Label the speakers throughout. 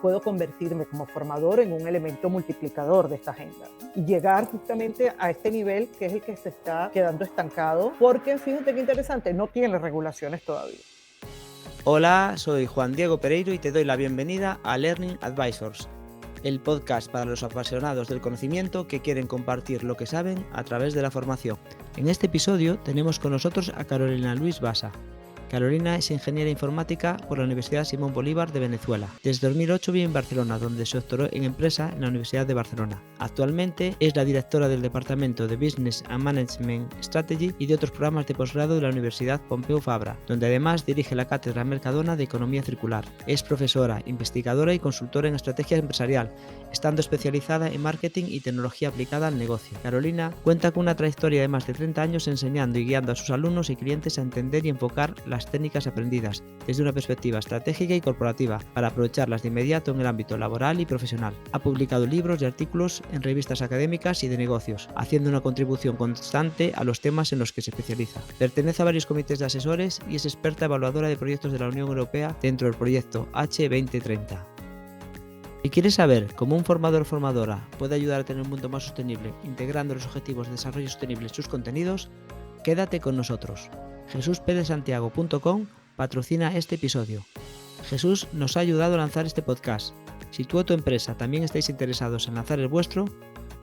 Speaker 1: puedo convertirme como formador en un elemento multiplicador de esta agenda y llegar justamente a este nivel que es el que se está quedando estancado, porque fíjate qué interesante, no tiene regulaciones todavía.
Speaker 2: Hola, soy Juan Diego Pereiro y te doy la bienvenida a Learning Advisors, el podcast para los apasionados del conocimiento que quieren compartir lo que saben a través de la formación. En este episodio tenemos con nosotros a Carolina Luis Basa. Carolina es ingeniera informática por la Universidad Simón Bolívar de Venezuela. Desde 2008 vive en Barcelona, donde se doctoró en empresa en la Universidad de Barcelona. Actualmente es la directora del Departamento de Business and Management Strategy y de otros programas de posgrado de la Universidad Pompeu Fabra, donde además dirige la cátedra Mercadona de Economía Circular. Es profesora, investigadora y consultora en estrategia empresarial, estando especializada en marketing y tecnología aplicada al negocio. Carolina cuenta con una trayectoria de más de 30 años enseñando y guiando a sus alumnos y clientes a entender y enfocar las técnicas aprendidas desde una perspectiva estratégica y corporativa para aprovecharlas de inmediato en el ámbito laboral y profesional. Ha publicado libros y artículos en revistas académicas y de negocios, haciendo una contribución constante a los temas en los que se especializa. Pertenece a varios comités de asesores y es experta evaluadora de proyectos de la Unión Europea dentro del proyecto H2030. Si quieres saber cómo un formador o formadora puede ayudar a tener un mundo más sostenible integrando los objetivos de desarrollo sostenible en sus contenidos, quédate con nosotros. JesúsPérezSantiago.com patrocina este episodio. Jesús nos ha ayudado a lanzar este podcast. Si tú o tu empresa también estáis interesados en lanzar el vuestro,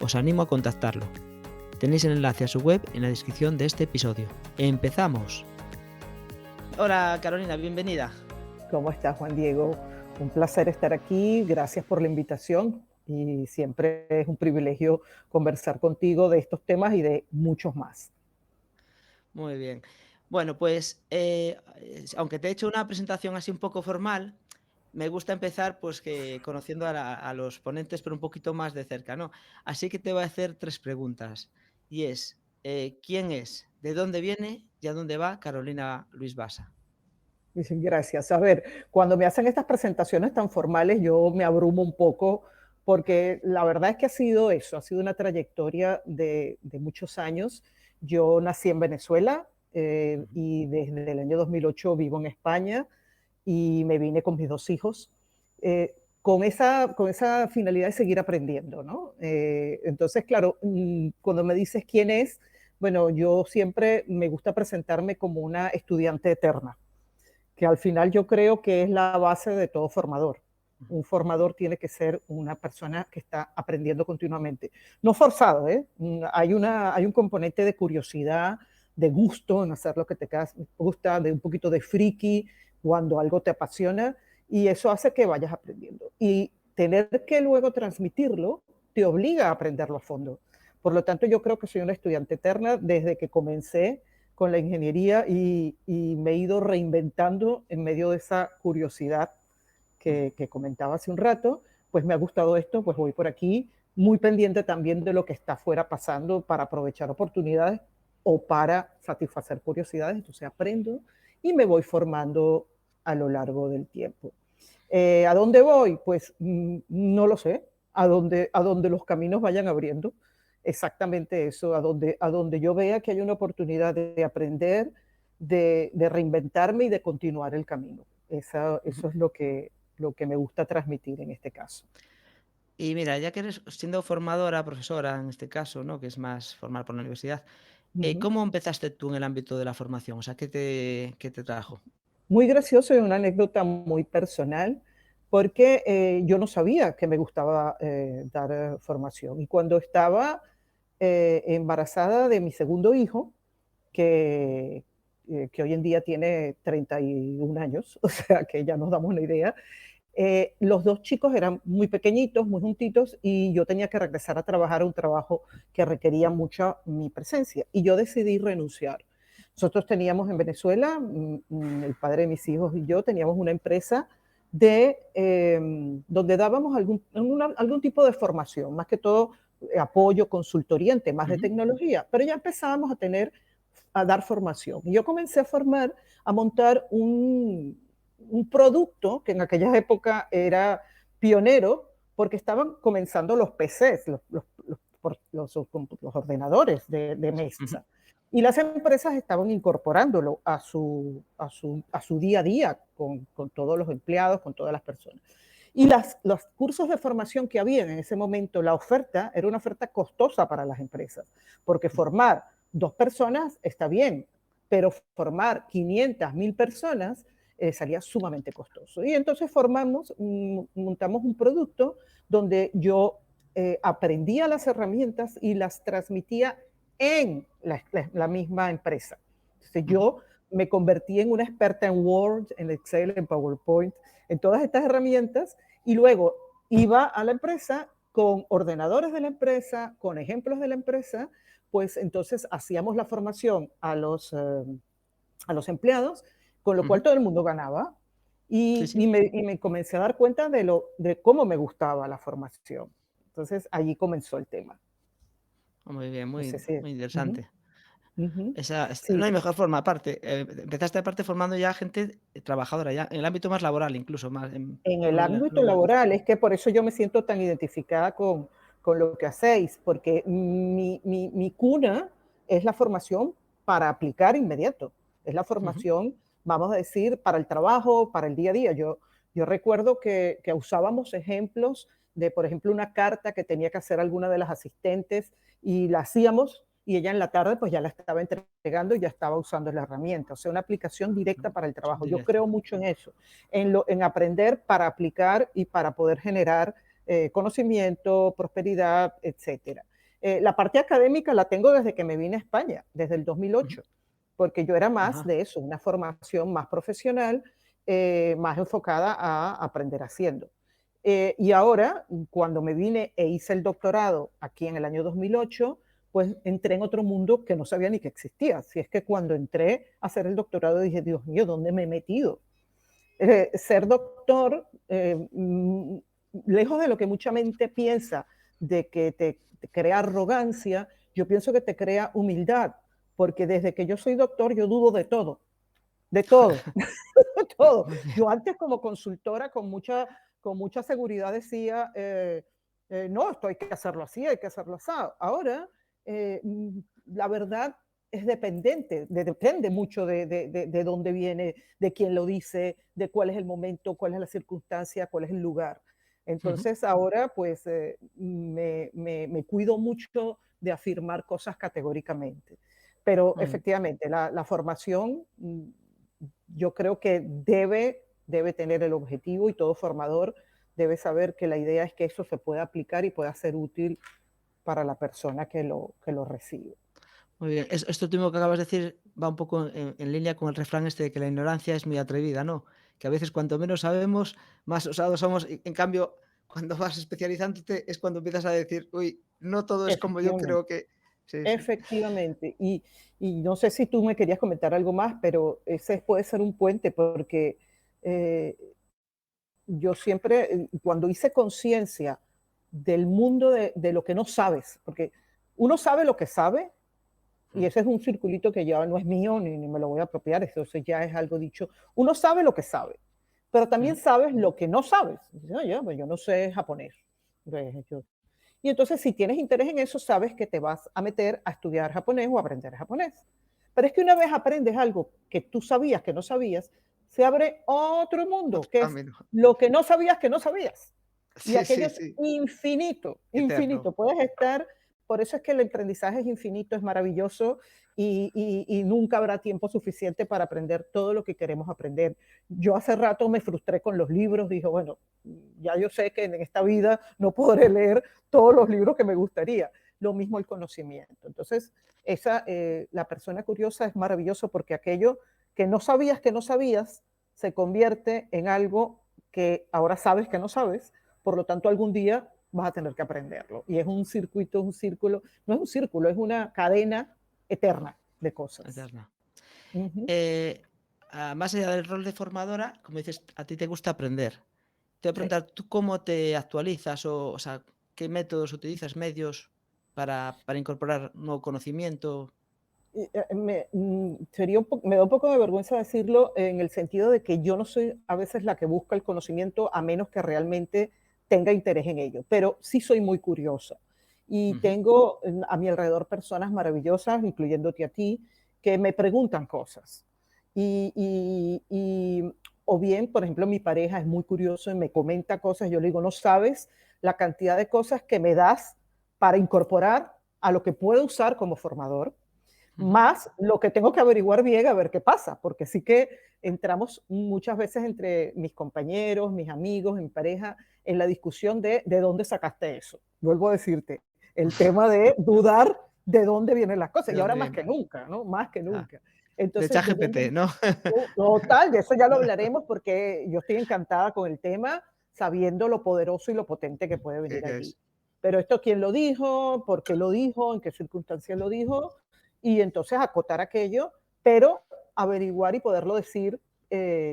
Speaker 2: os animo a contactarlo. Tenéis el enlace a su web en la descripción de este episodio. ¡Empezamos! Hola Carolina, bienvenida.
Speaker 1: ¿Cómo estás, Juan Diego? Un placer estar aquí, gracias por la invitación y siempre es un privilegio conversar contigo de estos temas y de muchos más.
Speaker 2: Muy bien. Bueno, pues aunque te he hecho una presentación así un poco formal, me gusta empezar pues conociendo a los ponentes pero un poquito más de cerca, ¿no? Así que te voy a hacer 3 preguntas y es, ¿quién es, de dónde viene y a dónde va Carolina Luis Basa?
Speaker 1: Dicen, gracias. A ver, cuando me hacen estas presentaciones tan formales, yo me abrumo un poco porque la verdad es que ha sido eso, ha sido una trayectoria de muchos años. Yo nací en Venezuela y desde el año 2008 vivo en España y me vine con mis 2 hijos con esa finalidad de seguir aprendiendo, ¿no? Entonces, claro, cuando me dices quién es, bueno, yo siempre me gusta presentarme como una estudiante eterna, que al final yo creo que es la base de todo formador. Un formador tiene que ser una persona que está aprendiendo continuamente. No forzado, ¿eh? Hay un componente de curiosidad, de gusto en hacer lo que te gusta, de un poquito de friki cuando algo te apasiona, y eso hace que vayas aprendiendo. Y tener que luego transmitirlo te obliga a aprenderlo a fondo. Por lo tanto, yo creo que soy una estudiante eterna desde que comencé con la ingeniería y me he ido reinventando en medio de esa curiosidad que comentaba hace un rato. Pues me ha gustado esto, pues voy por aquí, muy pendiente también de lo que está afuera pasando para aprovechar oportunidades o para satisfacer curiosidades. Entonces aprendo y me voy formando a lo largo del tiempo. ¿A dónde voy? Pues no lo sé, a donde los caminos vayan abriendo. Exactamente eso, a donde yo vea que hay una oportunidad de aprender, de reinventarme y de continuar el camino. Eso es lo que me gusta transmitir en este caso.
Speaker 2: Y mira, ya que eres siendo formadora, profesora en este caso, ¿no? Que es más formal por la universidad,
Speaker 1: Ujú.
Speaker 2: ¿cómo empezaste tú en el ámbito de la formación? O sea, qué te trajo?
Speaker 1: Muy gracioso y una anécdota muy personal, porque yo no sabía que me gustaba dar formación. Y cuando estaba embarazada de mi segundo hijo, que hoy en día tiene 31 años, o sea que ya nos damos una idea, los 2 chicos eran muy pequeñitos, muy juntitos, y yo tenía que regresar a trabajar a un trabajo que requería mucha mi presencia, y yo decidí renunciar. Nosotros teníamos en Venezuela, el padre de mis hijos y yo teníamos una empresa donde dábamos algún tipo de formación, más que todo apoyo, consultoría en temas de
Speaker 2: Ujú.
Speaker 1: tecnología, pero ya empezábamos a dar formación. Y yo comencé a montar un producto que en aquella época era pionero porque estaban comenzando los PCs, los ordenadores de
Speaker 2: Ujú.
Speaker 1: mesa. Y las empresas estaban incorporándolo a su día a día con todos los empleados, con todas las personas. Y los cursos de formación que había en ese momento, la oferta era una oferta costosa para las empresas, porque formar 2 personas está bien, pero formar 500, 1000 personas salía sumamente costoso. Y entonces montamos un producto donde yo aprendía las herramientas y las transmitía en la misma empresa. Entonces yo me convertí en una experta en Word, en Excel, en PowerPoint, en todas estas herramientas, y luego iba a la empresa con ordenadores de la empresa, con ejemplos de la empresa, pues entonces hacíamos la formación a los empleados, con lo cual todo el mundo ganaba.
Speaker 2: Sí,
Speaker 1: Y,
Speaker 2: sí.
Speaker 1: y, me, y me comencé a dar cuenta de cómo me gustaba la formación. Entonces allí comenzó el tema.
Speaker 2: Muy bien,
Speaker 1: No sé
Speaker 2: muy,
Speaker 1: si...
Speaker 2: muy
Speaker 1: Ujú,
Speaker 2: interesante.
Speaker 1: ujú.
Speaker 2: No
Speaker 1: Sí,
Speaker 2: hay mejor forma, aparte, empezaste aparte formando ya gente trabajadora, ya en el ámbito más laboral incluso, más
Speaker 1: en el
Speaker 2: no en
Speaker 1: ámbito
Speaker 2: lo mercantil.
Speaker 1: laboral, es que por eso yo me siento tan identificada con lo que hacéis, porque mi cuna es la formación para aplicar inmediato, es la
Speaker 2: Ujú.
Speaker 1: formación, vamos a decir, para el trabajo, para el día a día. Yo recuerdo que usábamos ejemplos de, por ejemplo, una carta que tenía que hacer alguna de las asistentes y la hacíamos y ella en la tarde pues ya la estaba entregando y ya estaba usando la herramienta, o sea, una aplicación directa
Speaker 2: No,
Speaker 1: para el trabajo. Yo
Speaker 2: directo.
Speaker 1: creo mucho en eso, en aprender para aplicar y para poder generar conocimiento, prosperidad, etcétera. La parte académica la tengo desde que me vine a España, desde el
Speaker 2: Ujú.
Speaker 1: 2008, porque yo era más
Speaker 2: Ajá.
Speaker 1: de eso, una formación más profesional, más enfocada a aprender haciendo. Y ahora, cuando me vine e hice el doctorado aquí en el año 2008, pues entré en otro mundo que no sabía ni que existía. Así es que cuando entré a hacer el doctorado dije, Dios mío, ¿dónde me he metido? Ser doctor, lejos de lo que mucha mente piensa, de que te crea arrogancia, yo pienso que te crea humildad, porque desde que yo soy doctor yo dudo de todo, de todo.
Speaker 2: Muy bien.
Speaker 1: Yo antes como consultora con mucha seguridad decía, no, esto hay que hacerlo así, hay que hacerlo así. Ahora, eh, la verdad es depende mucho de dónde viene, de quién lo dice, de cuál es el momento, cuál es la circunstancia, cuál es el lugar.
Speaker 2: Ujú.
Speaker 1: Entonces ahora pues me cuido mucho de afirmar cosas categóricamente. Pero
Speaker 2: Muy bien.
Speaker 1: efectivamente, la formación yo creo que debe tener el objetivo y todo formador debe saber que la idea es que eso se pueda aplicar y pueda ser útil para la persona que lo recibe.
Speaker 2: Muy bien. Esto último que acabas de decir va un poco en línea con el refrán este de que la ignorancia es muy atrevida, ¿no? Que a veces cuanto menos sabemos, más osados somos. Y en cambio, cuando vas especializándote es cuando empiezas a decir, uy, no todo es como yo
Speaker 1: Efectivamente,
Speaker 2: creo que. Sí, sí.
Speaker 1: efectivamente. Y no sé si tú me querías comentar algo más, pero ese puede ser un puente porque eh, yo siempre, cuando hice conciencia del mundo de lo que no sabes, porque uno sabe lo que sabe, y
Speaker 2: Mm,
Speaker 1: ese es un circulito que ya no es mío ni me lo voy a apropiar, eso ya es algo dicho. Uno sabe lo que sabe, pero también
Speaker 2: ujú,
Speaker 1: sabes lo que no sabes. Dices, "Oye, pues yo no sé japonés". Y entonces, si tienes interés en eso, sabes que te vas a meter a estudiar japonés o a aprender japonés. Pero es que una vez aprendes algo que tú sabías que no sabías, se abre otro mundo,
Speaker 2: otro
Speaker 1: que es
Speaker 2: camino.
Speaker 1: lo que no sabías que no sabías. Y
Speaker 2: Sí,
Speaker 1: aquello
Speaker 2: sí,
Speaker 1: es
Speaker 2: sí.
Speaker 1: infinito,
Speaker 2: Eterno.
Speaker 1: infinito. Puedes estar, por eso es que el aprendizaje es infinito, es maravilloso y nunca habrá tiempo suficiente para aprender todo lo que queremos aprender. Yo hace rato me frustré con los libros, dije, bueno, ya yo sé que en esta vida no podré leer todos los libros que me gustaría. Lo mismo el conocimiento. Entonces, la persona curiosa es maravilloso porque aquello que no sabías se convierte en algo que ahora sabes que no sabes, por lo tanto algún día vas a tener que aprenderlo. Y es un circuito, un círculo, no es un círculo, es una cadena eterna de cosas.
Speaker 2: Eterna.
Speaker 1: Uh -huh.
Speaker 2: Eh, Más allá del rol de formadora, como dices, a ti te gusta aprender. Te voy a
Speaker 1: Sí.
Speaker 2: preguntar, ¿tú cómo te actualizas o sea, qué métodos utilizas, medios para incorporar nuevo conocimiento?
Speaker 1: Me da un poco de vergüenza decirlo en el sentido de que yo no soy a veces la que busca el conocimiento a menos que realmente tenga interés en ello, pero sí soy muy curiosa y
Speaker 2: Ujú,
Speaker 1: tengo a mi alrededor personas maravillosas, incluyéndote a ti, que me preguntan cosas. Y o bien, por ejemplo, mi pareja es muy curioso y me comenta cosas, yo le digo, no sabes la cantidad de cosas que me das para incorporar a lo que puedo usar como formador,
Speaker 2: Ujú.
Speaker 1: más lo que tengo que averiguar bien a ver qué pasa, porque sí que entramos muchas veces entre mis compañeros, mis amigos, mi pareja, en la discusión de dónde sacaste eso. Vuelvo a decirte, el tema de dudar de dónde vienen las cosas,
Speaker 2: ¿De
Speaker 1: y ahora
Speaker 2: dónde
Speaker 1: más
Speaker 2: viene?
Speaker 1: que nunca, ¿no? Más que
Speaker 2: Ah,
Speaker 1: nunca.
Speaker 2: de
Speaker 1: Entonces, ¿de dónde?
Speaker 2: ChatGPT, ¿no?
Speaker 1: Total, de eso ya lo hablaremos porque yo estoy encantada con el tema, sabiendo lo poderoso y lo potente que puede venir
Speaker 2: ¿Qué
Speaker 1: allí.
Speaker 2: es?
Speaker 1: Pero esto, ¿quién lo dijo? ¿Por qué lo dijo? ¿En qué circunstancias lo dijo? Y entonces acotar aquello, pero averiguar y poderlo decir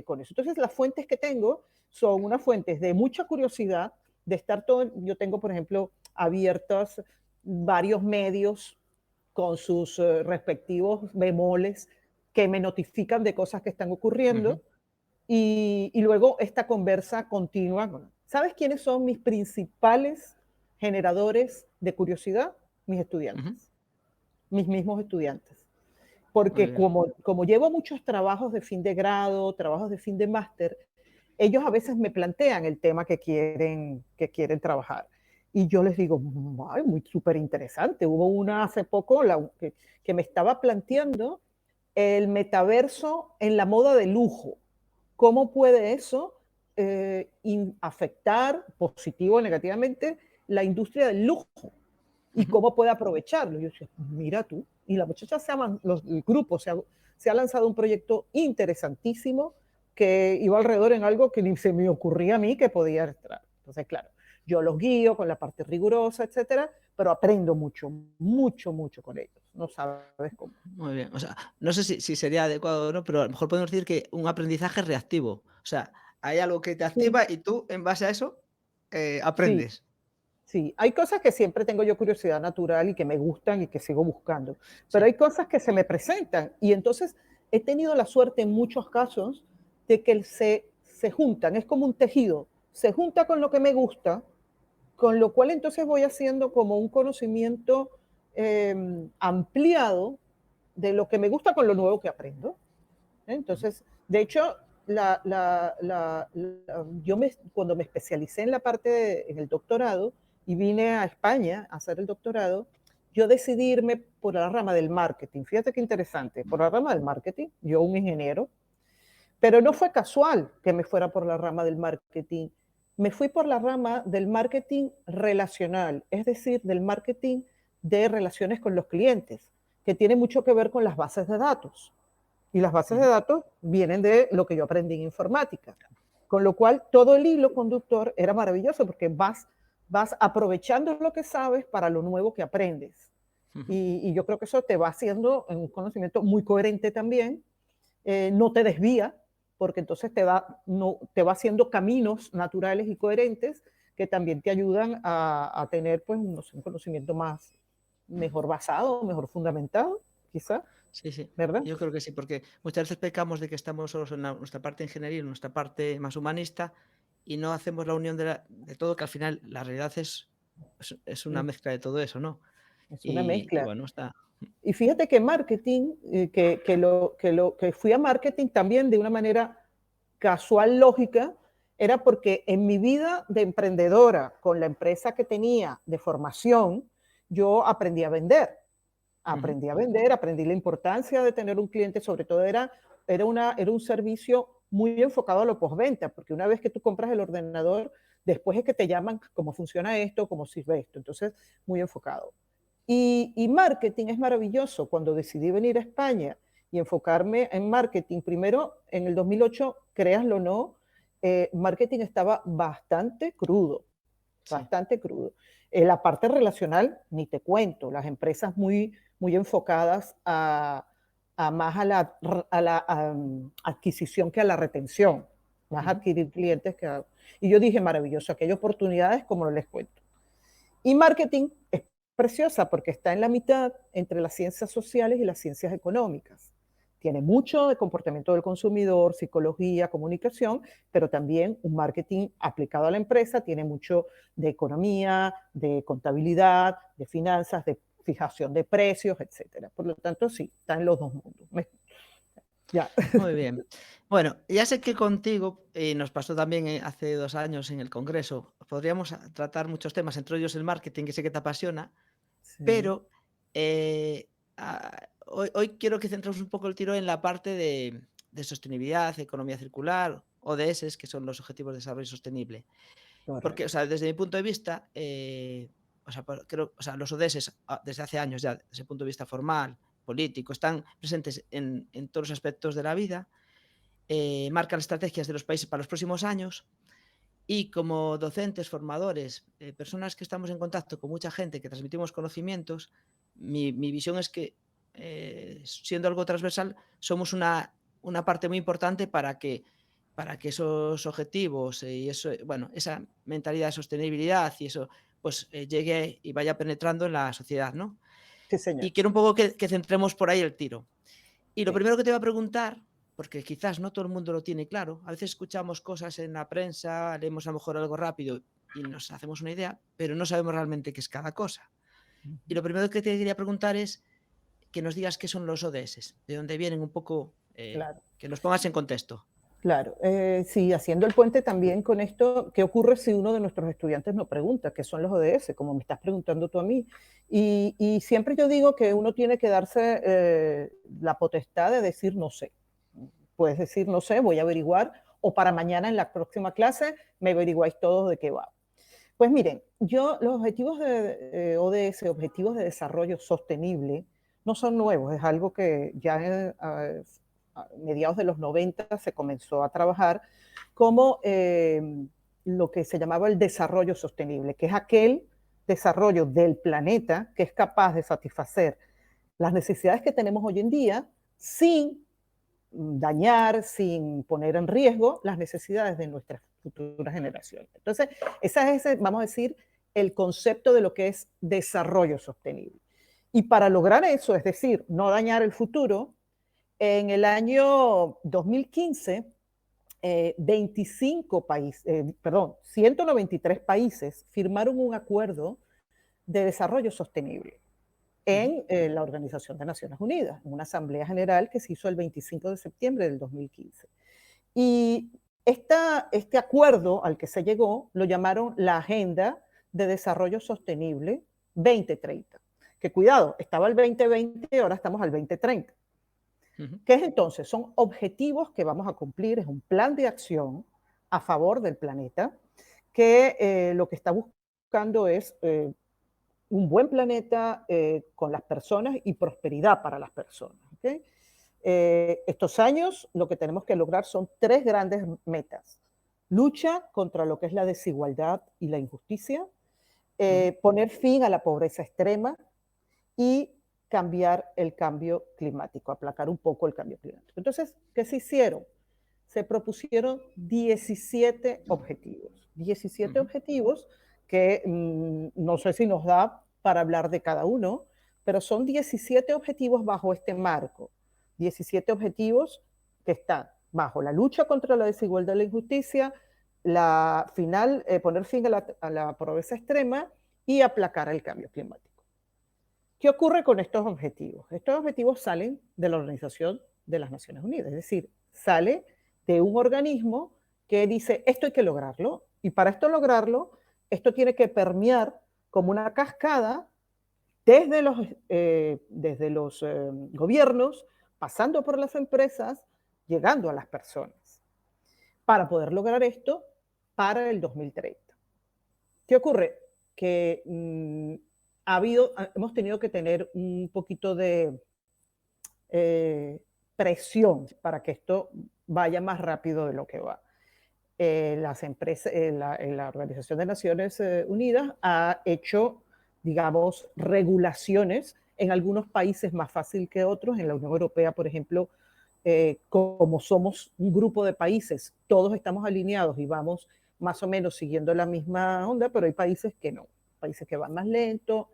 Speaker 1: con eso. Entonces, las fuentes que tengo son unas fuentes de mucha curiosidad, de estar todo, yo tengo, por ejemplo, abiertos varios medios con sus respectivos bemoles que me notifican de cosas que están
Speaker 2: Ujú,
Speaker 1: ocurriendo y luego esta conversa continua. ¿Sabes quiénes son mis principales generadores de curiosidad? Mis
Speaker 2: ujú.
Speaker 1: estudiantes, mis mismos estudiantes.
Speaker 2: Muy
Speaker 1: Porque
Speaker 2: bien.
Speaker 1: como llevo muchos trabajos de fin de grado, trabajos de fin de máster, ellos a veces me plantean el tema que quieren trabajar. Y yo les digo, ay, muy súper interesante. Hubo una hace poco que me estaba planteando el metaverso en la moda de lujo. ¿Cómo puede eso afectar positivo o negativamente la industria del lujo? ¿Y
Speaker 2: Ujú.
Speaker 1: cómo puede aprovecharlo? Yo decía, mira tú. Y la muchacha el grupo se ha lanzado un proyecto interesantísimo que iba alrededor en algo que ni se me ocurría a mí que podía entrar. Entonces, claro, yo los guío con la parte rigurosa, etcétera, pero aprendo mucho, mucho, mucho con ellos. No sabes cómo.
Speaker 2: Muy bien. O sea, no sé si sería adecuado o no, pero a lo mejor podemos decir que un aprendizaje reactivo. O sea, hay algo que te
Speaker 1: Sí,
Speaker 2: activa y tú, en base a eso,
Speaker 1: sí,
Speaker 2: aprendes.
Speaker 1: sí. Hay cosas que siempre tengo yo curiosidad natural y que me gustan y que sigo buscando, pero
Speaker 2: Sí.
Speaker 1: hay cosas que se me presentan y entonces he tenido la suerte en muchos casos de que se juntan, es como un tejido, se junta con lo que me gusta, con lo cual entonces voy haciendo como un conocimiento ampliado de lo que me gusta con lo nuevo que aprendo.
Speaker 2: Ujú,
Speaker 1: Entonces, de hecho, cuando me especialicé en la en el doctorado y vine a España a hacer el doctorado, yo decidí irme por la rama del marketing. Fíjate qué interesante, por la rama del marketing, yo un ingeniero, pero no fue casual que me fuera por la rama del marketing. Me fui por la rama del marketing relacional, es decir, del marketing de relaciones con los clientes, que tiene mucho que ver con las bases de datos. Y las bases de
Speaker 2: ujú.
Speaker 1: datos vienen de lo que yo aprendí en informática. Con lo cual, todo el hilo conductor era maravilloso porque vas aprovechando lo que sabes para lo nuevo que aprendes.
Speaker 2: Ujú.
Speaker 1: Y yo creo que eso te va haciendo un conocimiento muy coherente también, no te desvía, porque entonces te va haciendo caminos naturales y coherentes que también te ayudan a tener pues, no sé, un conocimiento mejor basado, mejor fundamentado, quizá,
Speaker 2: Sí, sí.
Speaker 1: ¿verdad?
Speaker 2: Yo creo que sí, porque muchas veces pecamos de que estamos solos en nuestra parte de ingeniería, en nuestra parte más humanista, y no hacemos la unión de todo, que al final la realidad es una
Speaker 1: Sí,
Speaker 2: mezcla de todo eso, ¿no?
Speaker 1: es una
Speaker 2: Y
Speaker 1: mezcla.
Speaker 2: bueno, está.
Speaker 1: Y fíjate que marketing, que fui a marketing también de una manera casual, lógica, era porque en mi vida de emprendedora, con la empresa que tenía de formación, yo aprendí a vender.
Speaker 2: Ujú,
Speaker 1: Aprendí a vender, aprendí la importancia de tener un cliente, sobre todo era un servicio muy enfocado a lo postventa, porque una vez que tú compras el ordenador, después es que te llaman cómo funciona esto, cómo sirve esto. Entonces, muy enfocado. Y marketing es maravilloso. Cuando decidí venir a España y enfocarme en marketing, primero en el 2008, créanlo o no, marketing estaba bastante crudo,
Speaker 2: sí.
Speaker 1: bastante crudo. La parte relacional, ni te cuento, las empresas muy enfocadas más a la adquisición que a la retención, más
Speaker 2: Ujú,
Speaker 1: adquirir clientes Y yo dije, maravilloso, aquí hay oportunidades como no les cuento. Y marketing es preciosa porque está en la mitad entre las ciencias sociales y las ciencias económicas. Tiene mucho de comportamiento del consumidor, psicología, comunicación, pero también un marketing aplicado a la empresa, tiene mucho de economía, de contabilidad, de finanzas, de fijación de precios, etcétera. Por lo tanto, sí, está en los dos mundos. Ya.
Speaker 2: Muy bien. Bueno, ya sé que contigo, y nos pasó también hace 2 años en el Congreso, podríamos tratar muchos temas, entre ellos el marketing, que sé que te apasiona,
Speaker 1: Sí,
Speaker 2: pero hoy quiero que centremos un poco el tiro en la parte de sostenibilidad, economía circular, ODS, que son los Objetivos de Desarrollo Sostenible. Porque, o
Speaker 1: correcto.
Speaker 2: sea, desde mi punto de vista, o sea, creo, o sea, los ODS desde hace años ya, desde el punto de vista formal, político, están presentes en todos los aspectos de la vida, marcan las estrategias de los países para los próximos años y como docentes, formadores, personas que estamos en contacto con mucha gente, que transmitimos conocimientos, mi visión es que, siendo algo transversal, somos una parte muy importante para que esos objetivos y eso, bueno, esa mentalidad de sostenibilidad y eso, pues llegue y vaya penetrando en la sociedad, ¿no?
Speaker 1: Sí, señor.
Speaker 2: Y quiero un poco que centremos por ahí el tiro. Y lo
Speaker 1: Sí,
Speaker 2: primero que te voy a preguntar, porque quizás no todo el mundo lo tiene claro, a veces escuchamos cosas en la prensa, leemos a lo mejor algo rápido y nos hacemos una idea, pero no sabemos realmente qué es cada cosa. Y
Speaker 1: ujú,
Speaker 2: lo primero que te quería preguntar es que nos digas qué son los ODS, de dónde vienen un poco,
Speaker 1: claro.
Speaker 2: que los pongas en contexto.
Speaker 1: Claro, sí, haciendo el puente también con esto, ¿qué ocurre si uno de nuestros estudiantes nos pregunta qué son los ODS, como me estás preguntando tú a mí? Y siempre yo digo que uno tiene que darse la potestad de decir no sé. Puedes decir no sé, voy a averiguar, o para mañana en la próxima clase me averiguáis todos de qué va. Pues miren, yo los objetivos de ODS, objetivos de desarrollo sostenible, no son nuevos, es algo que ya a mediados de los 90 se comenzó a trabajar como lo que se llamaba el desarrollo sostenible, que es aquel desarrollo del planeta que es capaz de satisfacer las necesidades que tenemos hoy en día sin dañar, sin poner en riesgo las necesidades de nuestras futuras generaciones. Entonces, ese es, vamos a decir, el concepto de lo que es desarrollo sostenible. Y para lograr eso, es decir, no dañar el futuro, en el año 2015, 25 países, 193 países firmaron un acuerdo de desarrollo sostenible
Speaker 2: Ujú,
Speaker 1: en la Organización de Naciones Unidas, en una asamblea general que se hizo el 25 de septiembre del 2015. Y este acuerdo al que se llegó lo llamaron la Agenda de Desarrollo Sostenible 2030. Que cuidado, estaba el 2020 y ahora estamos al 2030.
Speaker 2: ujú,
Speaker 1: ¿Qué es entonces? Son objetivos que vamos a cumplir, es un plan de acción a favor del planeta que lo que está buscando es un buen planeta con las personas y prosperidad para las personas. ¿Okay? Estos años lo que tenemos que lograr son tres grandes metas. Lucha contra lo que es la desigualdad y la injusticia,
Speaker 2: ujú,
Speaker 1: poner fin a la pobreza extrema y cambiar el cambio climático, aplacar un poco el cambio climático. Entonces, ¿qué se hicieron? Se propusieron 17 objetivos. 17
Speaker 2: ujú.
Speaker 1: objetivos que no sé si nos da para hablar de cada uno, pero son 17 objetivos bajo este marco. 17 objetivos que están bajo la lucha contra la desigualdad y la injusticia, poner fin a la pobreza extrema y aplacar el cambio climático. ¿Qué ocurre con estos objetivos? Estos objetivos salen de la Organización de las Naciones Unidas, es decir, sale de un organismo que dice, esto hay que lograrlo, y para esto lograrlo, esto tiene que permear como una cascada desde los gobiernos, pasando por las empresas, llegando a las personas, para poder lograr esto para el 2030. ¿Qué ocurre? Que hemos tenido que tener un poquito de eh, presión para que esto vaya más rápido de lo que va. Las empresas, la Organización de Naciones Unidas ha hecho, digamos, regulaciones en algunos países más fácil que otros. En la Unión Europea, por ejemplo, como somos un grupo de países, todos estamos alineados y vamos más o menos siguiendo la misma onda, pero hay países que no, países que van más lento.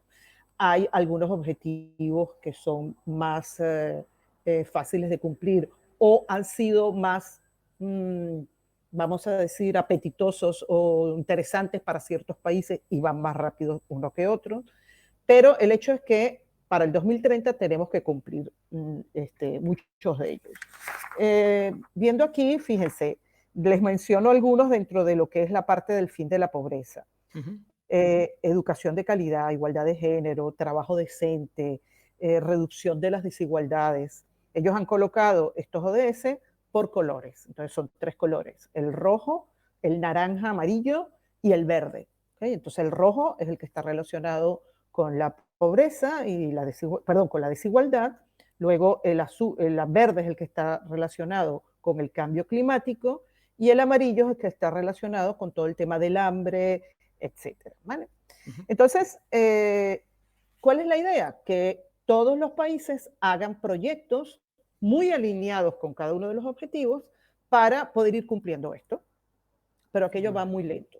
Speaker 1: Hay algunos objetivos que son más fáciles de cumplir o han sido más, mmm, vamos a decir, apetitosos o interesantes para ciertos países y van más rápido uno que otro. Pero el hecho es que para el 2030 tenemos que cumplir muchos de ellos. Viendo aquí, fíjense, les menciono algunos dentro de lo que es la parte del fin de la pobreza. Educación de calidad, igualdad de género, trabajo decente, reducción de las desigualdades. Ellos han colocado estos ODS por colores. Entonces son 3 colores: el rojo, el naranja, amarillo y el verde. ¿Okay? Entonces el rojo es el que está relacionado con la pobreza y con la desigualdad. Luego el verde es el que está relacionado con el cambio climático y el amarillo es el que está relacionado con todo el tema del hambre, etcétera. ¿Vale? Entonces, ¿cuál es la idea? Que todos los países hagan proyectos muy alineados con cada uno de los objetivos para poder ir cumpliendo esto. Pero aquello va muy lento,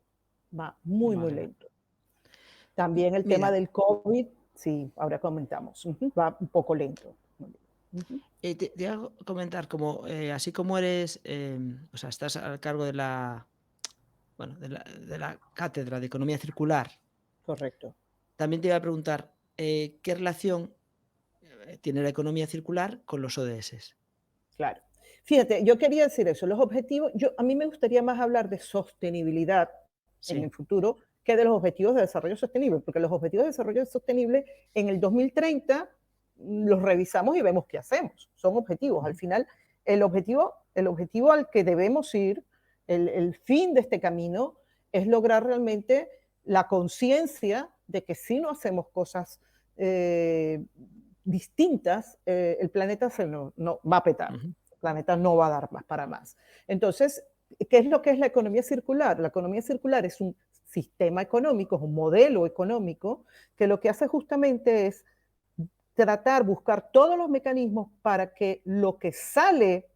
Speaker 1: va muy, muy lento. También el tema del COVID, sí, ahora comentamos, va un poco lento.
Speaker 2: Te voy a comentar, como, así como eres, o sea, estás al cargo de la, bueno, de la cátedra de economía circular.
Speaker 1: Correcto.
Speaker 2: También te iba a preguntar, ¿qué relación tiene la economía circular con los ODS?
Speaker 1: Claro. Fíjate, yo quería decir eso, los objetivos, a mí me gustaría más hablar de sostenibilidad en el futuro que de los objetivos de desarrollo sostenible, porque los objetivos de desarrollo sostenible en el 2030 los revisamos y vemos qué hacemos. Son objetivos. Al final, el objetivo al que debemos ir, el fin de este camino, es lograr realmente la conciencia de que si no hacemos cosas distintas, el planeta no va a petar. El planeta no va a dar más para más. Entonces, ¿qué es lo que es la economía circular? La economía circular es un sistema económico, es un modelo económico que lo que hace justamente es buscar todos los mecanismos para que lo que sale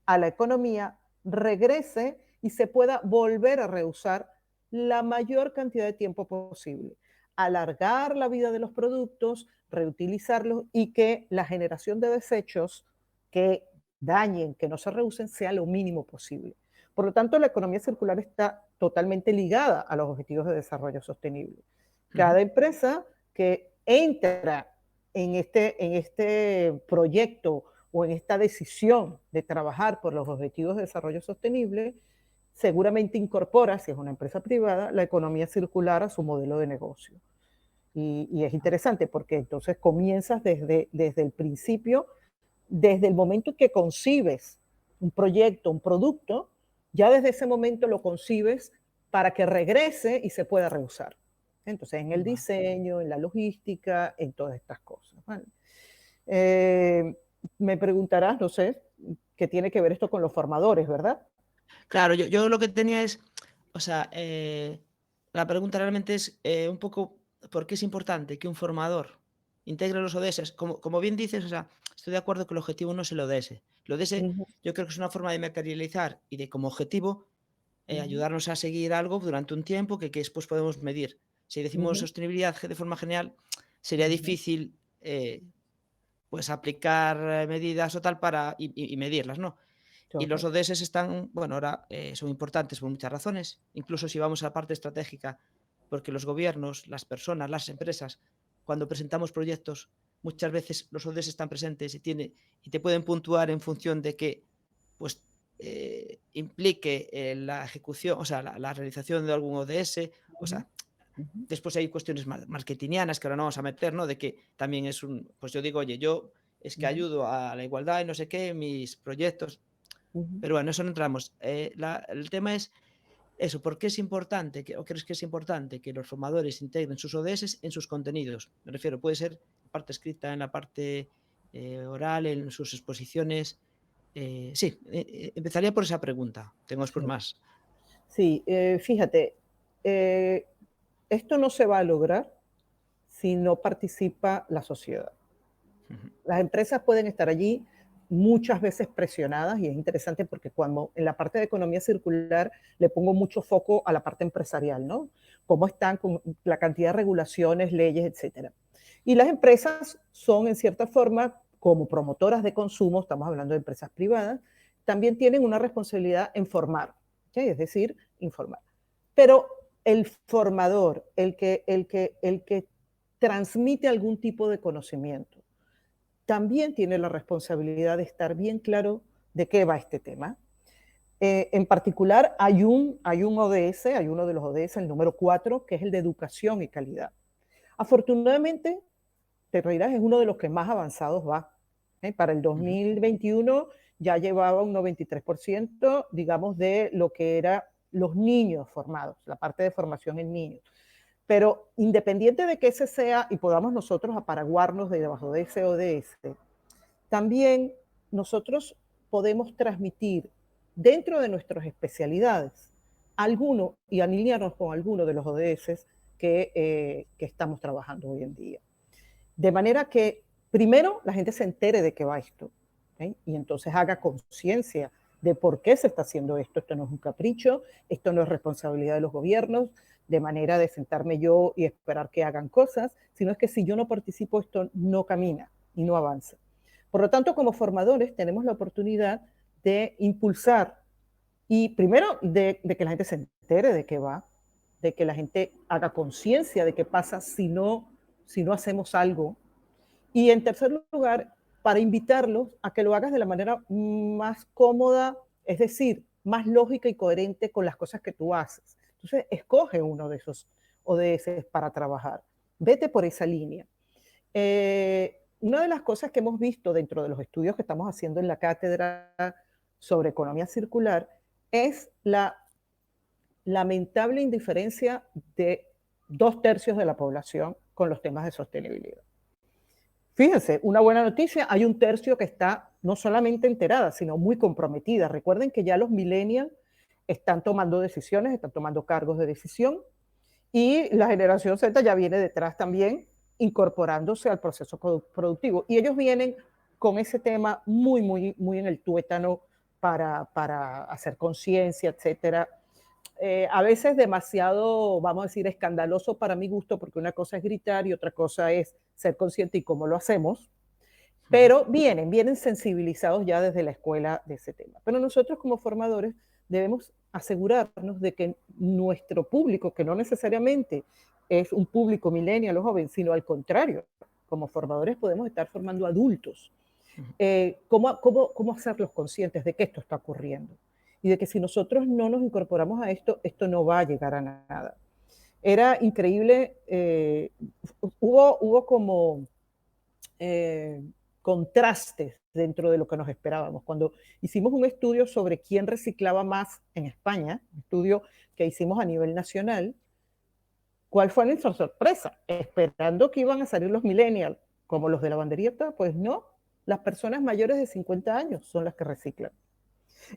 Speaker 1: a la economía regrese y se pueda volver a reusar la mayor cantidad de tiempo posible. Alargar la vida de los productos, reutilizarlos y que la generación de desechos que dañen, que no se reusen, sea lo mínimo posible. Por lo tanto, la economía circular está totalmente ligada a los objetivos de desarrollo sostenible. Cada empresa que entra en este proyecto o en esta decisión de trabajar por los objetivos de desarrollo sostenible, seguramente incorpora, si es una empresa privada, la economía circular a su modelo de negocio. Y es interesante porque entonces comienzas desde el principio, desde el momento en que concibes un proyecto, un producto, ya desde ese momento lo concibes para que regrese y se pueda reusar. Entonces, en el diseño, en la logística, en todas estas cosas. ¿Vale? Me preguntarás, no sé, qué tiene que ver esto con los formadores, ¿verdad?
Speaker 2: Claro, yo lo que tenía es, o sea, la pregunta realmente es un poco por qué es importante que un formador integre los ODS. Como bien dices, o sea, estoy de acuerdo que el objetivo no es el ODS. El ODS yo creo que es una forma de materializar y de como objetivo ayudarnos a seguir algo durante un tiempo que después podemos medir. Si decimos sostenibilidad de forma general, sería difícil pues aplicar medidas o tal para y medirlas, ¿no? Y los ODS están, bueno, ahora son importantes por muchas razones, incluso si vamos a la parte estratégica, porque los gobiernos, las personas, las empresas, cuando presentamos proyectos, muchas veces los ODS están presentes y te pueden puntuar en función de que pues, implique la ejecución, o sea, la realización de algún ODS, o sea, después hay cuestiones marketingianas que ahora no vamos a meter, ¿no? De que también es pues yo digo, oye, yo es que ayudo a la igualdad y no sé qué, mis proyectos, pero bueno, eso no entramos. El tema es eso, ¿por qué es importante o crees que es importante que los formadores integren sus ODS en sus contenidos? Me refiero, puede ser en la parte escrita, en la parte oral, en sus exposiciones. Sí, empezaría por esa pregunta. Tengo después más.
Speaker 1: Sí, fíjate, esto no se va a lograr si no participa la sociedad. Las empresas pueden estar allí muchas veces presionadas y es interesante porque cuando en la parte de economía circular le pongo mucho foco a la parte empresarial, ¿no? Cómo están con la cantidad de regulaciones, leyes, etcétera. Y las empresas son en cierta forma como promotoras de consumo, estamos hablando de empresas privadas, también tienen una responsabilidad en formar, ¿okay? Es decir, informar. Pero el formador, el que transmite algún tipo de conocimiento, también tiene la responsabilidad de estar bien claro de qué va este tema. En particular, hay un ODS, hay uno de los ODS, el número 4, que es el de educación y calidad. Afortunadamente, te reirás, es uno de los que más avanzados va. Para el 2021 ya llevaba un 93%, digamos, de lo que eran los niños formados, la parte de formación en niños. Pero independiente de que ese sea y podamos nosotros aparaguarnos de debajo de ese ODS, también nosotros podemos transmitir dentro de nuestras especialidades alguno y alinearnos con alguno de los ODS que estamos trabajando hoy en día. De manera que primero la gente se entere de qué va esto, ¿okay? Y entonces haga conciencia de por qué se está haciendo esto. Esto no es un capricho, esto no es responsabilidad de los gobiernos, de manera de sentarme yo y esperar que hagan cosas, sino es que si yo no participo, esto no camina y no avanza. Por lo tanto, como formadores tenemos la oportunidad de impulsar y primero de que la gente se entere de qué va, de que la gente haga conciencia de qué pasa si no hacemos algo. Y en tercer lugar, para invitarlos a que lo hagas de la manera más cómoda, es decir, más lógica y coherente con las cosas que tú haces. Entonces, escoge uno de esos ODS para trabajar. Vete por esa línea. Una de las cosas que hemos visto dentro de los estudios que estamos haciendo en la cátedra sobre economía circular es la lamentable indiferencia de 2/3 de la población con los temas de sostenibilidad. Fíjense, una buena noticia, hay 1/3 que está no solamente enterada, sino muy comprometida. Recuerden que ya los millennials están tomando decisiones, están tomando cargos de decisión y la generación Z ya viene detrás también, incorporándose al proceso productivo. Y ellos vienen con ese tema muy en el tuétano para hacer conciencia, etcétera. A veces demasiado, vamos a decir, escandaloso para mi gusto, porque una cosa es gritar y otra cosa es ser consciente y cómo lo hacemos, pero vienen sensibilizados ya desde la escuela de ese tema. Pero nosotros como formadores debemos asegurarnos de que nuestro público, que no necesariamente es un público millennial o joven, sino al contrario, como formadores podemos estar formando adultos. ¿Cómo hacerlos conscientes de que esto está ocurriendo? Y de que si nosotros no nos incorporamos a esto, esto no va a llegar a nada. Era increíble, hubo como contrastes dentro de lo que nos esperábamos. Cuando hicimos un estudio sobre quién reciclaba más en España, un estudio que hicimos a nivel nacional, ¿cuál fue nuestra sorpresa? Esperando que iban a salir los millennials, como los de la banderita, pues no, las personas mayores de 50 años son las que reciclan.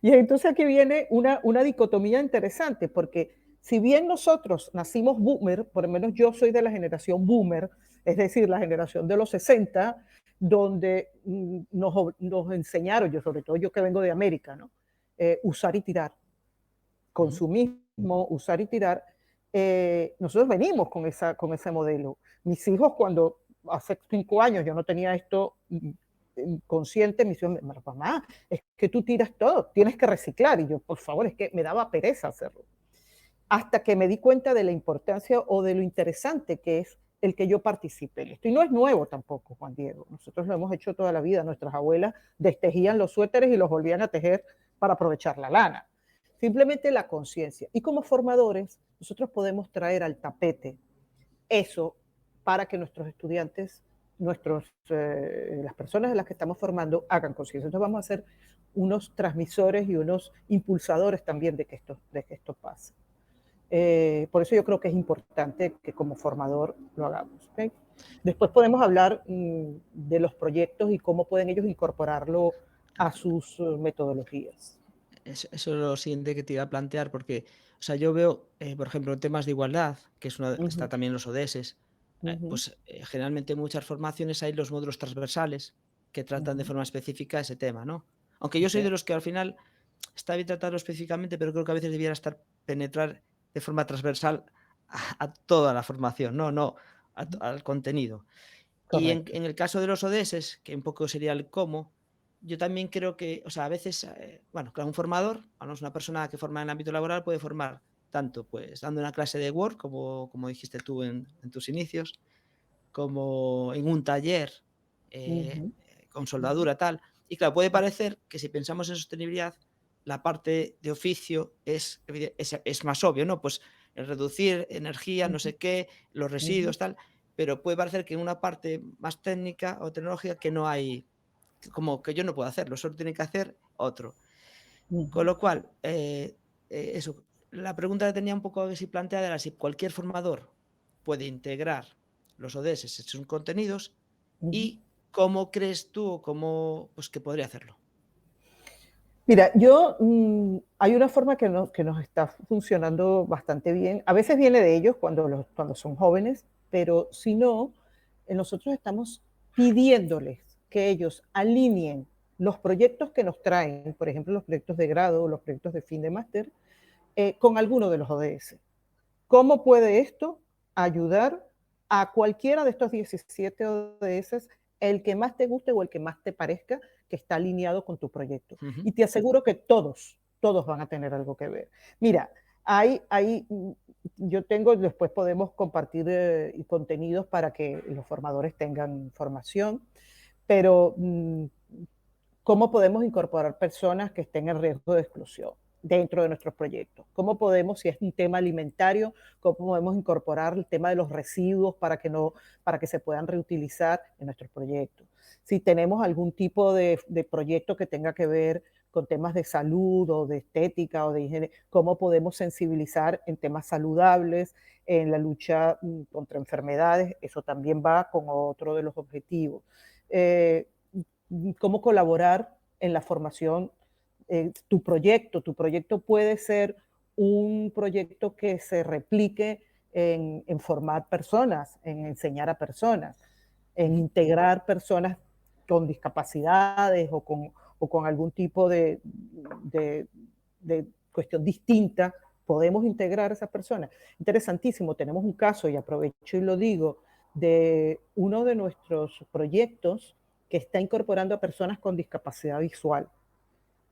Speaker 1: Y entonces aquí viene una dicotomía interesante, porque si bien nosotros nacimos boomer, por lo menos yo soy de la generación boomer, es decir, la generación de los 60, donde nos enseñaron, yo sobre todo yo que vengo de América, ¿no? Usar y tirar, consumismo, usar y tirar. Nosotros venimos con ese modelo. Mis hijos, cuando hace 5 años yo no tenía esto consciente, me dijeron, mamá, es que tú tiras todo, tienes que reciclar. Y yo, por favor, es que me daba pereza hacerlo. Hasta que me di cuenta de la importancia o de lo interesante que es el que yo participe en esto. Y no es nuevo tampoco, Juan Diego. Nosotros lo hemos hecho toda la vida. Nuestras abuelas destejían los suéteres y los volvían a tejer para aprovechar la lana. Simplemente la conciencia. Y como formadores, nosotros podemos traer al tapete eso para que nuestros estudiantes, las personas de las que estamos formando, hagan conciencia. Entonces vamos a ser unos transmisores y unos impulsadores también de que esto pase. Por eso yo creo que es importante que como formador lo hagamos. ¿Okay? Después podemos hablar de los proyectos y cómo pueden ellos incorporarlo a sus metodologías.
Speaker 2: Eso es lo siguiente que te iba a plantear, porque, o sea, yo veo, por ejemplo, temas de igualdad, que es está también los ODS, pues generalmente en muchas formaciones hay los módulos transversales que tratan de forma específica ese tema, ¿no? Aunque yo soy de los que al final está bien tratarlo específicamente, pero creo que a veces debiera penetrar de forma transversal a toda la formación, no al contenido. Y
Speaker 1: Correcto.
Speaker 2: en el caso de los ODS, que un poco sería el cómo, yo también creo que, o sea, a veces, bueno, claro, un formador, vamos, una persona que forma en el ámbito laboral puede formar tanto, pues, dando una clase de Word, como dijiste tú en tus inicios, como en un taller
Speaker 1: Ujú,
Speaker 2: con
Speaker 1: ujú,
Speaker 2: soldadura, tal. Y claro, puede parecer que si pensamos en sostenibilidad, la parte de oficio es más obvio, ¿no? Pues el reducir energía, no
Speaker 1: ujú,
Speaker 2: sé qué, los
Speaker 1: ujú,
Speaker 2: residuos, tal, pero puede parecer que en una parte más técnica o tecnológica que no hay, como que yo no puedo hacerlo, solo tiene que hacer otro. Con
Speaker 1: ujú.
Speaker 2: lo cual, eso, la pregunta que tenía un poco así planteada era si cualquier formador puede integrar los ODS en sus contenidos
Speaker 1: Ujú.
Speaker 2: y cómo crees tú o cómo, pues, que podría hacerlo.
Speaker 1: Mira, hay una forma que nos está funcionando bastante bien. A veces viene de ellos cuando son jóvenes, pero si no, nosotros estamos pidiéndoles que ellos alineen los proyectos que nos traen, por ejemplo, los proyectos de grado o los proyectos de fin de máster, con alguno de los ODS. ¿Cómo puede esto ayudar a cualquiera de estos 17 ODS, el que más te guste o el que más te parezca que está alineado con tu proyecto?
Speaker 2: Ujú.
Speaker 1: Y te aseguro que todos van a tener algo que ver. Mira, yo tengo, después podemos compartir contenidos para que los formadores tengan información, pero ¿cómo podemos incorporar personas que estén en riesgo de exclusión dentro de nuestros proyectos? ¿Cómo podemos, si es un tema alimentario, cómo podemos incorporar el tema de los residuos para que se puedan reutilizar en nuestros proyectos? Si tenemos algún tipo de proyecto que tenga que ver con temas de salud o de estética o de higiene, ¿cómo podemos sensibilizar en temas saludables, en la lucha contra enfermedades? Eso también va con otro de los objetivos. Eh, Cómo colaborar en la formación. Tu proyecto puede ser un proyecto que se replique en formar personas, en enseñar a personas, en
Speaker 2: Ujú.
Speaker 1: integrar personas con discapacidades o con algún tipo de, de cuestión distinta. Podemos integrar a esas personas. Interesantísimo, tenemos un caso, y aprovecho y lo digo, de uno de nuestros proyectos que está incorporando a personas con discapacidad visual.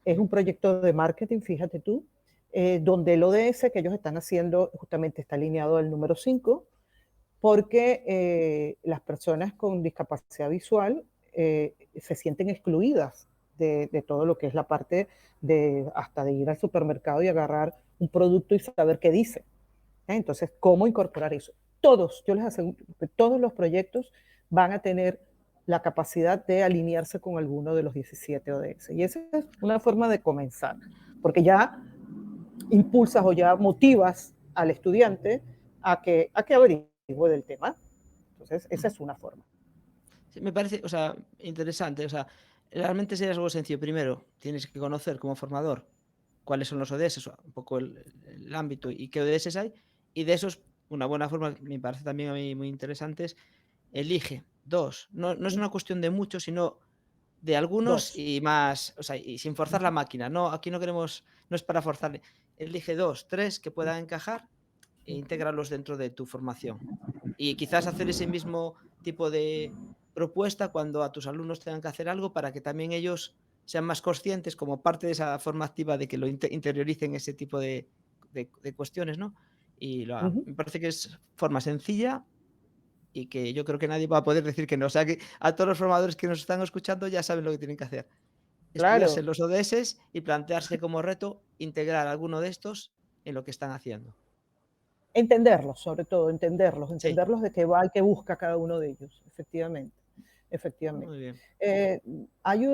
Speaker 1: Es
Speaker 2: Ujú.
Speaker 1: un proyecto de marketing, fíjate tú, donde el ODS que ellos están haciendo justamente está alineado al número 5, porque las personas con discapacidad visual se sienten excluidas de todo lo que es la parte de hasta de ir al supermercado y agarrar un producto y saber qué dice. Entonces, ¿cómo incorporar eso? Todos, yo les aseguro que todos los proyectos van a tener la capacidad de alinearse con alguno de los 17 ODS. Y esa es una forma de comenzar, porque ya impulsas o ya motivas al estudiante a que averigüe del tema. Entonces, esa
Speaker 2: Ujú.
Speaker 1: es una forma.
Speaker 2: Sí, me parece, o sea, interesante. O sea, realmente sería algo sencillo. Primero, tienes que conocer como formador cuáles son los ODS, o un poco el ámbito y qué ODS hay. Y de esos, una buena forma, me parece también a mí muy interesante, es elige dos. No, no es una cuestión de muchos, sino de algunos
Speaker 1: Dos.
Speaker 2: y más, o sea, y sin forzar la máquina. No, aquí no queremos, no es para forzarle. Elige dos, tres que puedan encajar e intégralos dentro de tu formación. Y quizás hacer ese mismo tipo de propuesta cuando a tus alumnos tengan que hacer algo para que también ellos sean más conscientes como parte de esa forma activa de que lo interioricen ese tipo de cuestiones, ¿no? Y me parece que es forma sencilla y que yo creo que nadie va a poder decir que no. O sea que a todos los formadores que nos están escuchando ya saben lo que tienen que hacer. Estudiarse
Speaker 1: Claro,
Speaker 2: los ODS y plantearse como reto integrar alguno de estos en lo que están haciendo.
Speaker 1: entenderlos, sobre todo,
Speaker 2: Sí,
Speaker 1: entenderlos de qué va y qué busca cada uno de ellos, efectivamente, efectivamente.
Speaker 2: muy bien.
Speaker 1: Eh, hay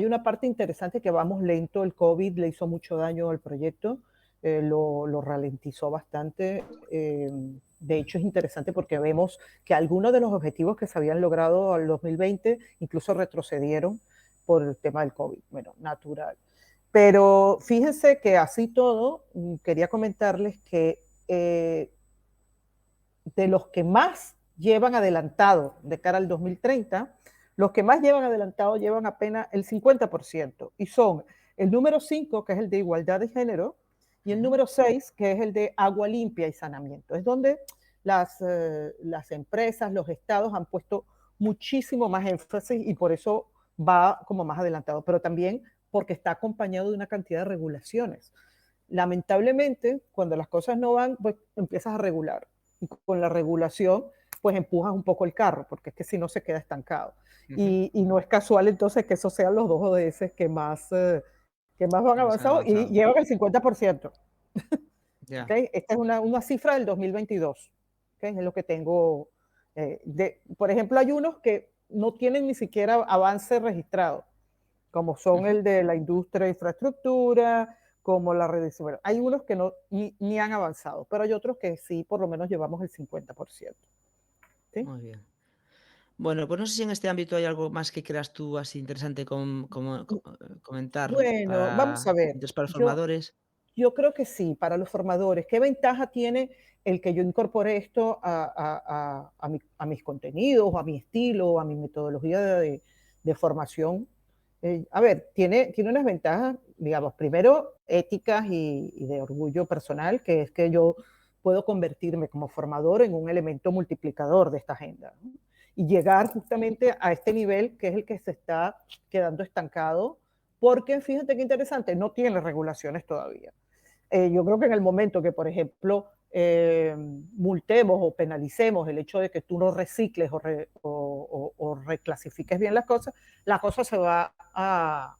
Speaker 1: una parte interesante que vamos lento, el COVID le hizo mucho daño al proyecto, lo ralentizó bastante. De hecho, es interesante porque vemos que algunos de los objetivos que se habían logrado al 2020 incluso retrocedieron por el tema del COVID. Bueno, natural. Pero fíjense que así todo, quería comentarles que eh, de los que más llevan adelantado de cara al 2030, los que más llevan adelantado llevan apenas el 50% y son el número 5, que es el de igualdad de género, y el
Speaker 2: Ujú.
Speaker 1: número 6, que es el de agua limpia y saneamiento. Es donde las empresas, los estados han puesto muchísimo más énfasis y por eso va como más adelantado, pero también porque está acompañado de una cantidad de regulaciones. Lamentablemente, cuando las cosas no van, pues empiezas a regular. Y con la regulación pues empujas un poco el carro, porque es que si no se queda estancado.
Speaker 2: Ujú.
Speaker 1: Y no es casual entonces que esos sean los dos ODS que más van
Speaker 2: Más han
Speaker 1: avanzados y
Speaker 2: avanzado.
Speaker 1: llevan el 50%.
Speaker 2: Ya.
Speaker 1: ¿Okay? Esta es una cifra del 2022, ¿okay? Es lo que tengo. Por ejemplo, hay unos que no tienen ni siquiera avance registrado, como son
Speaker 2: Ujú.
Speaker 1: el de la industria de infraestructura, como la red de ciber. Hay unos que no, ni han avanzado, pero hay otros que sí, por lo menos llevamos el 50%. ¿Sí?
Speaker 2: Muy bien. Bueno, pues no sé si en este ámbito hay algo más que creas tú así interesante comentar
Speaker 1: Bueno, vamos
Speaker 2: para,
Speaker 1: a ver.
Speaker 2: entonces, para los
Speaker 1: Yo,
Speaker 2: formadores.
Speaker 1: Yo creo que sí, para los formadores. ¿Qué ventaja tiene el que yo incorpore esto a mis contenidos, a mi estilo, a mi metodología de formación? A ver, tiene unas ventajas, digamos, primero éticas y de orgullo personal, que es que yo puedo convertirme como formador en un elemento multiplicador de esta agenda, ¿no? Y llegar justamente a este nivel que es el que se está quedando estancado, porque fíjate qué interesante, no tiene regulaciones todavía. Yo creo que en el momento que, por ejemplo, multemos o penalicemos el hecho de que tú no recicles o reclasifiques bien las cosas, la cosa se va a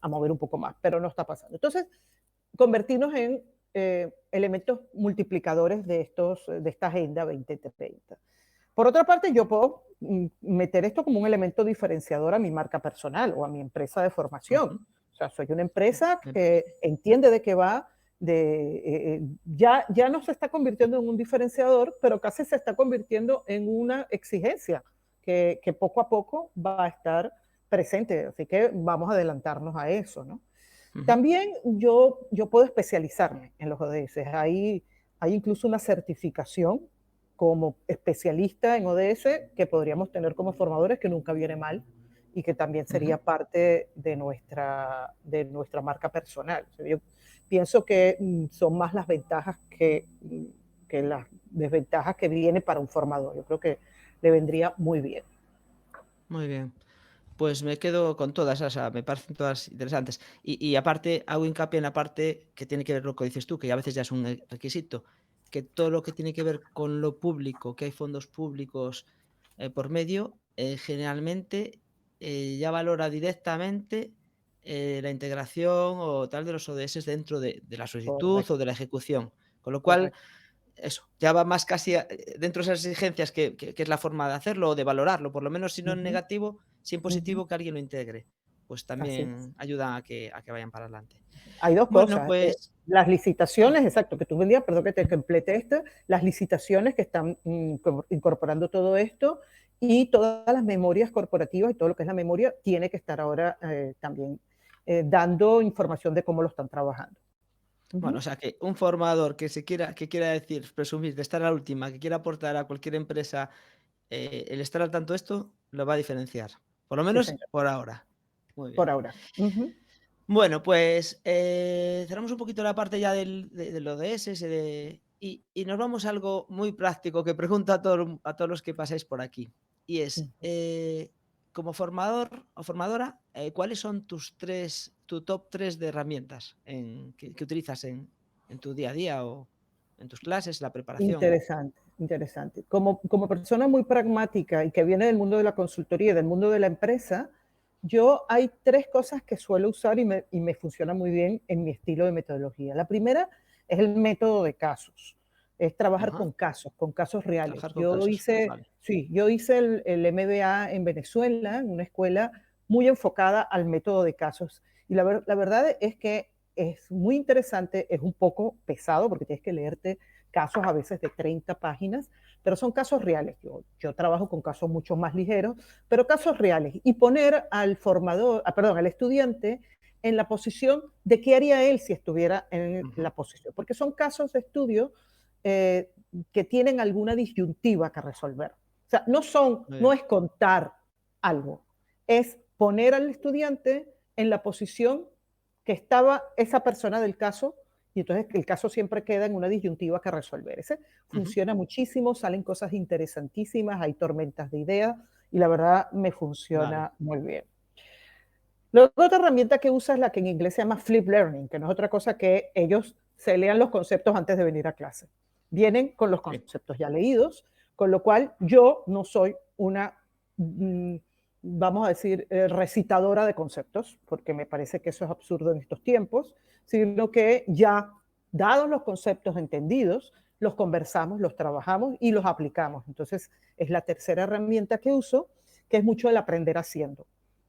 Speaker 1: mover un poco más, pero no está pasando. Entonces, convertirnos en elementos multiplicadores de esta Agenda 2030. Por otra parte, yo puedo meter esto como un elemento diferenciador a mi marca personal o a mi empresa de formación.
Speaker 2: Ujú.
Speaker 1: O sea, soy una empresa
Speaker 2: Me-
Speaker 1: que entiende de qué va, ya no se está convirtiendo en un diferenciador, pero casi se está convirtiendo en una exigencia que poco a poco va a estar presente. Así que vamos a adelantarnos a eso, ¿no?
Speaker 2: Ujú.
Speaker 1: También yo puedo especializarme en los ODS. Hay incluso una certificación como especialista en ODS que podríamos tener como formadores, que nunca viene mal y que también
Speaker 2: Ujú.
Speaker 1: sería parte de nuestra marca personal. O sea, yo pienso que son más las ventajas que las desventajas que viene para un formador. Yo creo que le vendría muy bien.
Speaker 2: Muy bien. Pues me quedo con todas, o sea, me parecen todas interesantes. Y aparte, hago hincapié en la parte que tiene que ver lo que dices tú, que a veces ya es un requisito, que todo lo que tiene que ver con lo público, que hay fondos públicos por medio, generalmente ya valora directamente la integración o tal de los ODS dentro de la solicitud o
Speaker 1: Correcto,
Speaker 2: de la ejecución. Con lo cual,
Speaker 1: correcto.
Speaker 2: eso, ya va más casi dentro de esas exigencias que es la forma de hacerlo o de valorarlo, por lo menos si no en
Speaker 1: Ujú,
Speaker 2: negativo, si en
Speaker 1: ujú.
Speaker 2: positivo que alguien lo integre, pues
Speaker 1: Así es.
Speaker 2: también ayuda a que vayan para adelante.
Speaker 1: Hay dos
Speaker 2: Bueno,
Speaker 1: cosas.
Speaker 2: pues
Speaker 1: Las
Speaker 2: sí,
Speaker 1: licitaciones, exacto, que tú vendías, perdón que te complete esto, las licitaciones que están incorporando todo esto y todas las memorias corporativas y todo lo que es la memoria tiene que estar ahora también dando información de cómo lo están trabajando.
Speaker 2: bueno, o
Speaker 1: Ujú.
Speaker 2: sea que un formador que quiera decir, presumir de estar a la última, que quiera aportar a cualquier empresa, el estar al tanto de esto, lo va a diferenciar, por lo
Speaker 1: Sí,
Speaker 2: menos
Speaker 1: señor,
Speaker 2: por ahora. Muy
Speaker 1: por
Speaker 2: bien.
Speaker 1: ahora. Ujú.
Speaker 2: Bueno, pues, cerramos un poquito la parte ya del ODS y nos vamos a algo muy práctico que pregunto a todos los que pasáis por aquí. Y es, como formador o formadora, ¿cuáles son tu top 3 de herramientas que utilizas en tu día a día o en tus clases, la preparación?
Speaker 1: Interesante, interesante. Como persona muy pragmática y que viene del mundo de la consultoría, del mundo de la empresa, yo hay tres cosas que suelo usar y me funciona muy bien en mi estilo de metodología. La primera es el método de casos, es trabajar
Speaker 2: Ajá,
Speaker 1: con casos reales.
Speaker 2: trabajar con casos, vale.
Speaker 1: Sí, yo hice el MBA en Venezuela, en una escuela muy enfocada al método de casos. Y la verdad es que es muy interesante, es un poco pesado porque tienes que leerte casos a veces de 30 páginas, pero son casos reales. Yo trabajo con casos mucho más ligeros, pero casos reales. Y poner al formador, perdón, al estudiante en la posición de qué haría él si estuviera en
Speaker 2: Ujú,
Speaker 1: la posición. Porque son casos de estudio que tienen alguna disyuntiva que resolver. O sea,
Speaker 2: muy
Speaker 1: no
Speaker 2: bien.
Speaker 1: es contar algo, es poner al estudiante en la posición que estaba esa persona del caso y entonces el caso siempre queda en una disyuntiva que resolver. Ese
Speaker 2: Ujú,
Speaker 1: funciona muchísimo, salen cosas interesantísimas, hay tormentas de ideas y la verdad me
Speaker 2: vale.
Speaker 1: funciona muy bien. Luego otra herramienta que usa es la que en inglés se llama flip learning, que no es otra cosa que ellos se lean los conceptos antes de venir a clase. Vienen con los
Speaker 2: Sí.
Speaker 1: conceptos ya leídos, Con lo cual yo no soy una, vamos a decir, recitadora de conceptos, porque me parece que eso es absurdo en estos tiempos, sino que ya, dados los conceptos entendidos, los conversamos, los trabajamos y los aplicamos. Entonces, es la tercera herramienta que uso, que es mucho el aprender haciendo,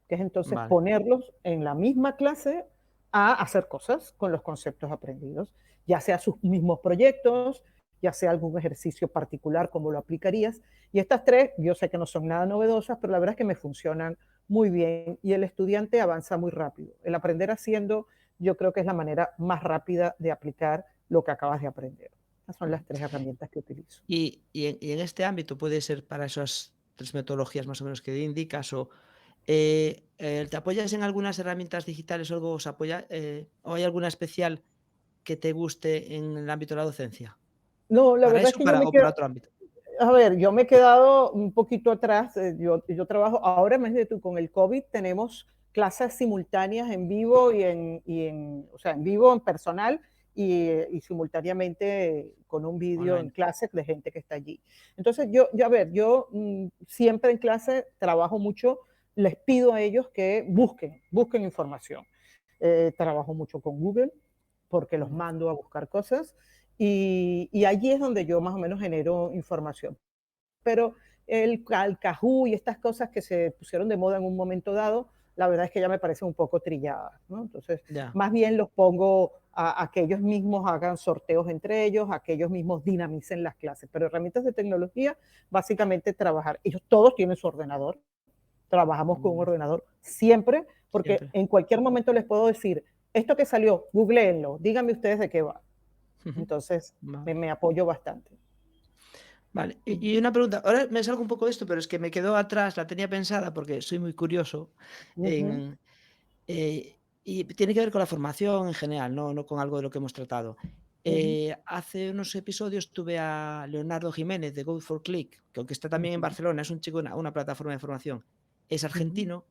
Speaker 1: que es entonces
Speaker 2: Vale.
Speaker 1: ponerlos en la misma clase a hacer cosas con los conceptos aprendidos, ya sea sus mismos proyectos, ya sea algún ejercicio particular, cómo lo aplicarías. Y estas tres, yo sé que no son nada novedosas, pero la verdad es que me funcionan muy bien y el estudiante avanza muy rápido. El aprender haciendo, yo creo que es la manera más rápida de aplicar lo que acabas de aprender. Esas son las tres herramientas que utilizo.
Speaker 2: Y en este ámbito puede ser para esas 3 metodologías más o menos que indicas o, ¿te apoyas en algunas herramientas digitales o algo os apoya, o hay alguna especial que te guste en el ámbito de la docencia?
Speaker 1: No, la
Speaker 2: ¿Para
Speaker 1: verdad es
Speaker 2: eso
Speaker 1: que yo me
Speaker 2: o
Speaker 1: quedo,
Speaker 2: para otro ámbito?
Speaker 1: a ver, yo me he quedado un poquito atrás. Yo trabajo, ahora imagínate tú, con el COVID tenemos clases simultáneas en vivo o sea, en vivo, en personal y simultáneamente con un vídeo en
Speaker 2: Online.
Speaker 1: clase de gente que está allí. Entonces a ver, yo siempre en clase trabajo mucho, les pido a ellos que busquen información. Trabajo mucho con Google porque los
Speaker 2: Ujú.
Speaker 1: mando a buscar cosas y allí es donde yo más o menos genero información. Pero el Kahoot y estas cosas que se pusieron de moda en un momento dado, la verdad es que ya me parecen un poco trilladas, ¿no? Entonces,
Speaker 2: Ya.
Speaker 1: más bien los pongo a que ellos mismos hagan sorteos entre ellos, a que ellos mismos dinamicen las clases. Pero herramientas de tecnología, básicamente trabajar. Ellos todos tienen su ordenador, trabajamos con un
Speaker 2: Mm,
Speaker 1: ordenador siempre, porque
Speaker 2: siempre.
Speaker 1: en cualquier momento les puedo decir, esto que salió, googleenlo, díganme ustedes de qué va.
Speaker 2: Ujú.
Speaker 1: Entonces,
Speaker 2: Vale.
Speaker 1: me apoyo bastante.
Speaker 2: Vale, y una pregunta, ahora me salgo un poco de esto, pero es que me quedó atrás, la tenía pensada porque soy muy curioso
Speaker 1: Ujú,
Speaker 2: en, y tiene que ver con la formación en general, no con algo de lo que hemos tratado.
Speaker 1: ujú,
Speaker 2: Hace unos episodios tuve a Leonardo Jiménez de Go for Click, que aunque está también en
Speaker 1: ujú,
Speaker 2: Barcelona, es un chico, una plataforma de formación, es
Speaker 1: ujú,
Speaker 2: argentino,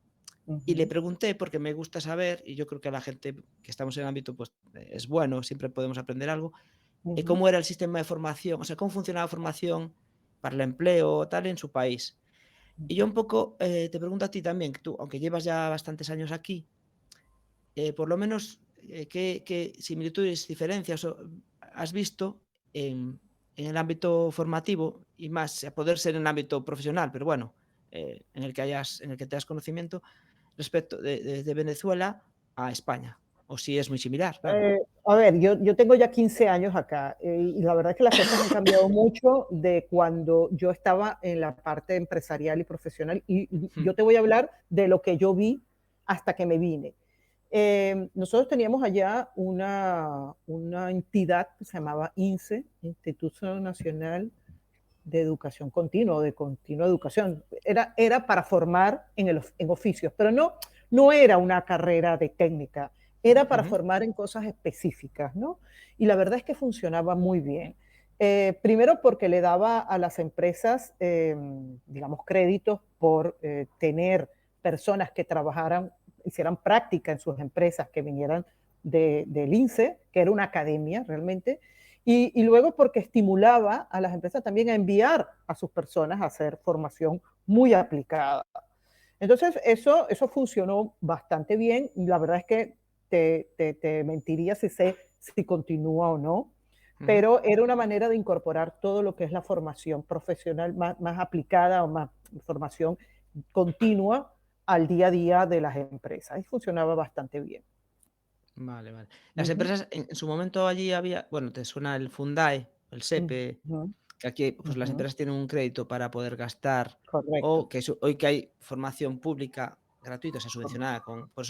Speaker 2: y le
Speaker 1: ujú,
Speaker 2: pregunté, porque me gusta saber, y yo creo que a la gente que estamos en el ámbito pues, es bueno, siempre podemos aprender algo,
Speaker 1: ujú,
Speaker 2: cómo era el sistema de formación, o sea, cómo funcionaba la formación para el empleo, tal, en su país. Y yo
Speaker 1: ujú.
Speaker 2: un poco te pregunto a ti también, que tú, aunque llevas ya bastantes años aquí, por lo menos, ¿qué similitudes, diferencias has visto en el ámbito formativo y más, a poder ser en el ámbito profesional, pero bueno, en el que tengas conocimiento respecto de Venezuela a España? O si es muy similar, claro.
Speaker 1: A ver, yo tengo ya 15 años acá, y la verdad es que las cosas han cambiado mucho de cuando yo estaba en la parte empresarial y profesional, y
Speaker 2: Mm,
Speaker 1: yo te voy a hablar de lo que yo vi hasta que me vine. Nosotros teníamos allá una entidad que se llamaba INSE, Instituto Nacional de Educación Continua o de Continua Educación. Era para formar en oficios, pero no era una carrera de técnica, era para
Speaker 2: ujú,
Speaker 1: formar en cosas específicas, ¿no? Y la verdad es que funcionaba muy bien. Primero porque le daba a las empresas, digamos, créditos por tener personas que trabajaran, hicieran práctica en sus empresas, que vinieran del INSE, que era una academia realmente, y luego porque estimulaba a las empresas también a enviar a sus personas a hacer formación muy aplicada. Entonces, eso funcionó bastante bien. La verdad es que te mentiría si sé si continúa o no,
Speaker 2: ujú.
Speaker 1: pero era una manera de incorporar todo lo que es la formación profesional más aplicada o más formación continua al día a día de las empresas. Y funcionaba bastante bien.
Speaker 2: Vale, vale. Las
Speaker 1: Ujú,
Speaker 2: empresas, en su momento allí había, bueno, te suena el Fundae, el SEPE,
Speaker 1: ujú,
Speaker 2: que aquí, pues las
Speaker 1: ujú,
Speaker 2: empresas tienen un crédito para poder gastar, o
Speaker 1: correcto.
Speaker 2: que hoy que hay formación pública gratuita, o sea, subvencionada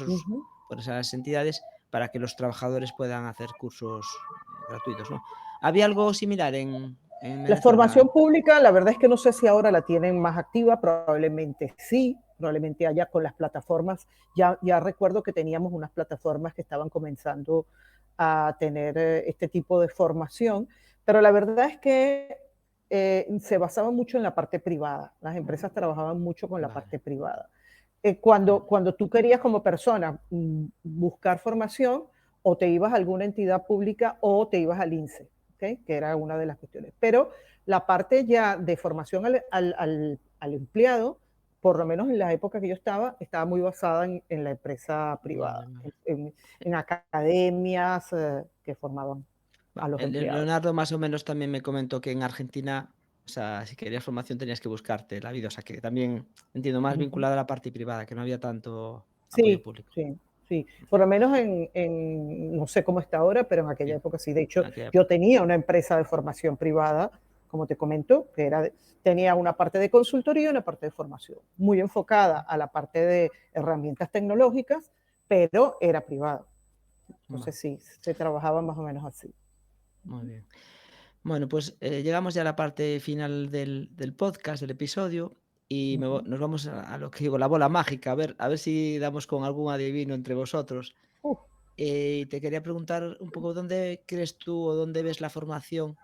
Speaker 1: Ujú.
Speaker 2: por esas entidades, para que los trabajadores puedan hacer cursos gratuitos, ¿no? ¿Había algo similar en
Speaker 1: La
Speaker 2: Venezuela?
Speaker 1: formación pública, la verdad es que no sé si ahora la tienen más activa, probablemente sí, probablemente allá con las plataformas. Ya recuerdo que teníamos unas plataformas que estaban comenzando a tener este tipo de formación, pero la verdad es que se basaba mucho en la parte privada. Las empresas trabajaban mucho con la
Speaker 2: Vale.
Speaker 1: parte privada.
Speaker 2: Mm,
Speaker 1: Cuando tú querías como persona buscar formación, o te ibas a alguna entidad pública o te ibas al INSE. ¿okay? Que era una de las cuestiones. Pero la parte ya de formación al empleado, por lo menos en la época que yo estaba muy basada en la empresa privada,
Speaker 2: Vale, vale.
Speaker 1: en academias que formaban a los empleados.
Speaker 2: Leonardo más o menos también me comentó que en Argentina, o sea, si querías formación tenías que buscarte la vida, o sea, que también entiendo más
Speaker 1: Ujú.
Speaker 2: vinculada a la parte privada, que no había tanto apoyo
Speaker 1: Sí,
Speaker 2: público.
Speaker 1: sí, sí. Por lo menos no sé cómo está ahora, pero en aquella
Speaker 2: Sí,
Speaker 1: época sí. De hecho,
Speaker 2: en aquella
Speaker 1: yo
Speaker 2: época.
Speaker 1: tenía una empresa de formación privada, como te comento, que tenía una parte de consultoría y una parte de formación, muy enfocada a la parte de herramientas tecnológicas, pero era privada.
Speaker 2: Vale,
Speaker 1: Entonces sí, se trabajaba más o menos así.
Speaker 2: muy bien. Bueno, pues llegamos ya a la parte final del podcast, del episodio, y
Speaker 1: Ujú.
Speaker 2: nos vamos a lo que digo, la bola mágica, a ver si damos con algún adivino entre vosotros.
Speaker 1: Uf,
Speaker 2: Te quería preguntar un poco dónde crees tú o dónde ves la formación,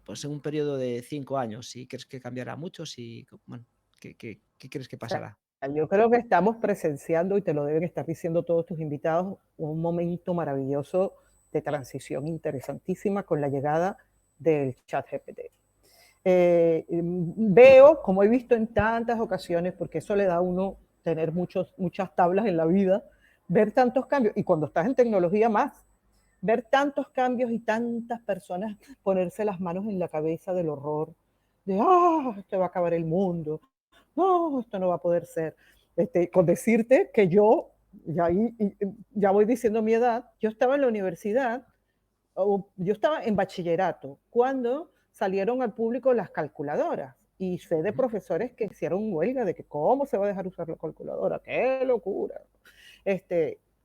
Speaker 2: pues en un periodo de 5 años, si crees que cambiará mucho, si, bueno, ¿qué crees que
Speaker 1: o sea,
Speaker 2: pasará?
Speaker 1: yo creo que estamos presenciando, y te lo deben estar diciendo todos tus invitados, un momento maravilloso de transición interesantísima con la llegada del chat GPT. Veo, como he visto en tantas ocasiones, porque eso le da a uno tener muchas tablas en la vida, ver tantos cambios, y cuando estás en tecnología más, ver tantos cambios y tantas personas ponerse las manos en la cabeza del horror, de, esto va a acabar el mundo, no, esto no va a poder ser. Con decirte que yo, ya voy diciendo mi edad, yo estaba en la universidad, yo estaba en bachillerato, cuando salieron al público las calculadoras. Y sé de
Speaker 2: Ujú.
Speaker 1: profesores que hicieron huelga de que cómo se va a dejar usar la calculadora, qué locura.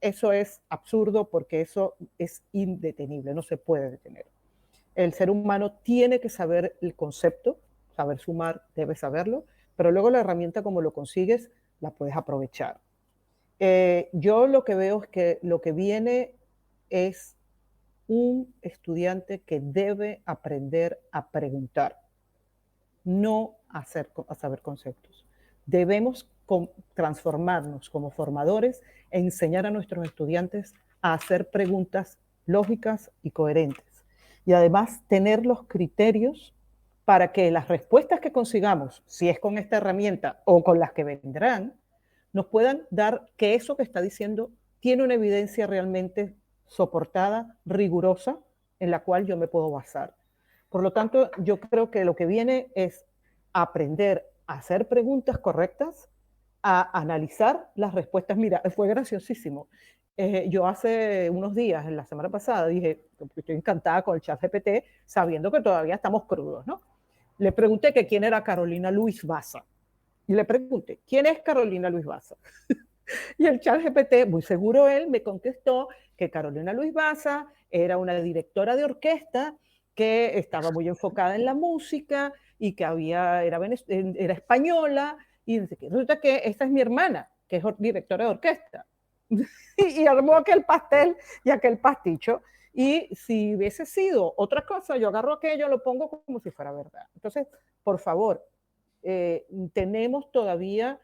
Speaker 1: Eso es absurdo porque eso es indetenible, no se puede detener. El ser humano tiene que saber el concepto, saber sumar, debe saberlo, pero luego la herramienta como lo consigues, la puedes aprovechar. Yo lo que veo es que lo que viene es un estudiante que debe aprender a preguntar, no a saber conceptos. Debemos transformarnos como formadores e enseñar a nuestros estudiantes a hacer preguntas lógicas y coherentes. Y además tener los criterios para que las respuestas que consigamos, si es con esta herramienta o con las que vendrán, nos puedan dar que eso que está diciendo tiene una evidencia realmente soportada, rigurosa, en la cual yo me puedo basar. Por lo tanto, yo creo que lo que viene es aprender a hacer preguntas correctas, a analizar las respuestas. Mira, fue graciosísimo. Yo hace unos días, en la semana pasada, dije, estoy encantada con el chat GPT, sabiendo que todavía estamos crudos, ¿no? Le pregunté que quién era Carolina Luis Baza. Y le pregunté, ¿quién es Carolina Luis Baza? Y el chat GPT, muy seguro él, me contestó que Carolina Luis Baza era una directora de orquesta que estaba muy enfocada en la música y que era española. Y resulta que esta es mi hermana, que es directora de orquesta. Y armó aquel pastel y aquel pasticho. Y si hubiese sido otra cosa, yo agarro aquello, lo pongo como si fuera verdad. Entonces, por favor, tenemos todavía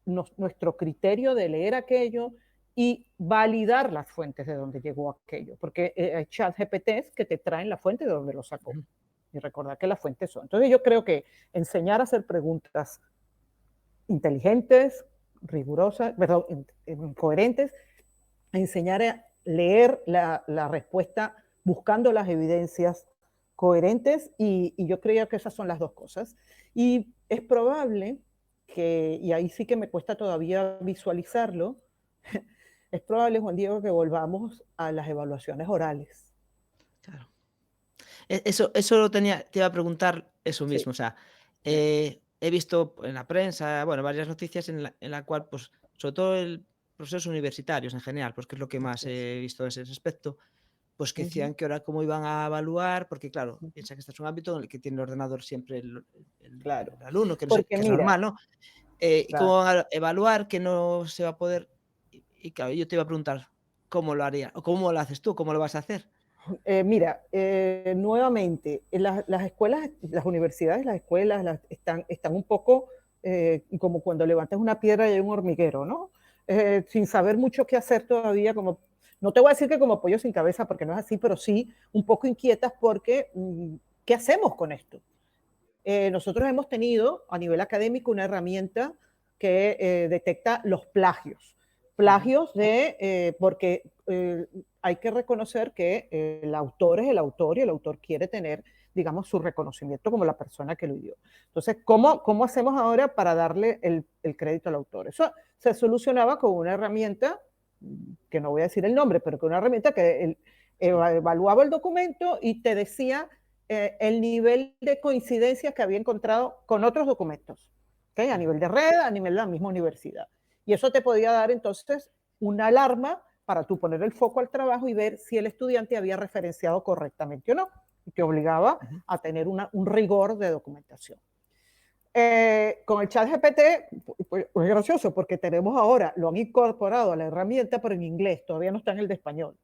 Speaker 1: nuestro criterio de leer aquello y validar las fuentes de donde llegó aquello, porque hay chat GPTs que te traen la fuente de donde lo sacó.
Speaker 2: Ujú.
Speaker 1: Y recordar que las fuentes son. Entonces yo creo que enseñar a hacer preguntas inteligentes, rigurosas, perdón, coherentes, enseñar a leer la respuesta buscando las evidencias coherentes y yo creía que esas son las dos cosas. Y es probable que, y ahí sí que me cuesta todavía visualizarlo, es probable, Juan Diego, que volvamos a las evaluaciones orales.
Speaker 2: Claro. Eso lo te iba a preguntar eso
Speaker 1: Sí,
Speaker 2: mismo, o sea,
Speaker 1: sí.
Speaker 2: he visto en la prensa, bueno, varias noticias en la cual, pues, sobre todo el procesos universitarios en general, pues, que es lo que más
Speaker 1: Así es.
Speaker 2: he visto en ese aspecto, pues, que
Speaker 1: Uh -huh,
Speaker 2: decían que ahora cómo iban a evaluar, porque claro,
Speaker 1: uh -huh.
Speaker 2: piensa que este es un ámbito en el que tiene el ordenador siempre
Speaker 1: Claro.
Speaker 2: el alumno, que no sé,
Speaker 1: Porque
Speaker 2: que es
Speaker 1: mira,
Speaker 2: normal, ¿no? ¿Y
Speaker 1: claro.
Speaker 2: cómo van a evaluar que no se va a poder? Y claro, yo te iba a preguntar, ¿cómo lo haría? ¿O cómo lo haces tú? ¿Cómo lo vas a hacer?
Speaker 1: Mira, nuevamente, las escuelas, las universidades, las escuelas están un poco como cuando levantas una piedra y hay un hormiguero, ¿no? Sin saber mucho qué hacer todavía, como no te voy a decir que como pollo sin cabeza, porque no es así, pero sí un poco inquietas porque, ¿qué hacemos con esto? Nosotros hemos tenido a nivel académico una herramienta que detecta los plagios. Plagios porque hay que reconocer que el autor es el autor y el autor quiere tener, digamos, su reconocimiento como la persona que lo dio. Entonces, ¿cómo hacemos ahora para darle el crédito al autor? Eso se solucionaba con una herramienta, que no voy a decir el nombre, pero con una herramienta que evaluaba el documento y te decía el nivel de coincidencia que había encontrado con otros documentos, ¿okay? A nivel de red, a nivel de la misma universidad. Y eso te podía dar entonces una alarma para tú poner el foco al trabajo y ver si el estudiante había referenciado correctamente o no, y te obligaba a tener un rigor de documentación. Con el chat GPT, pues es gracioso porque tenemos ahora, lo han incorporado a la herramienta, pero en inglés, todavía no está en el de español.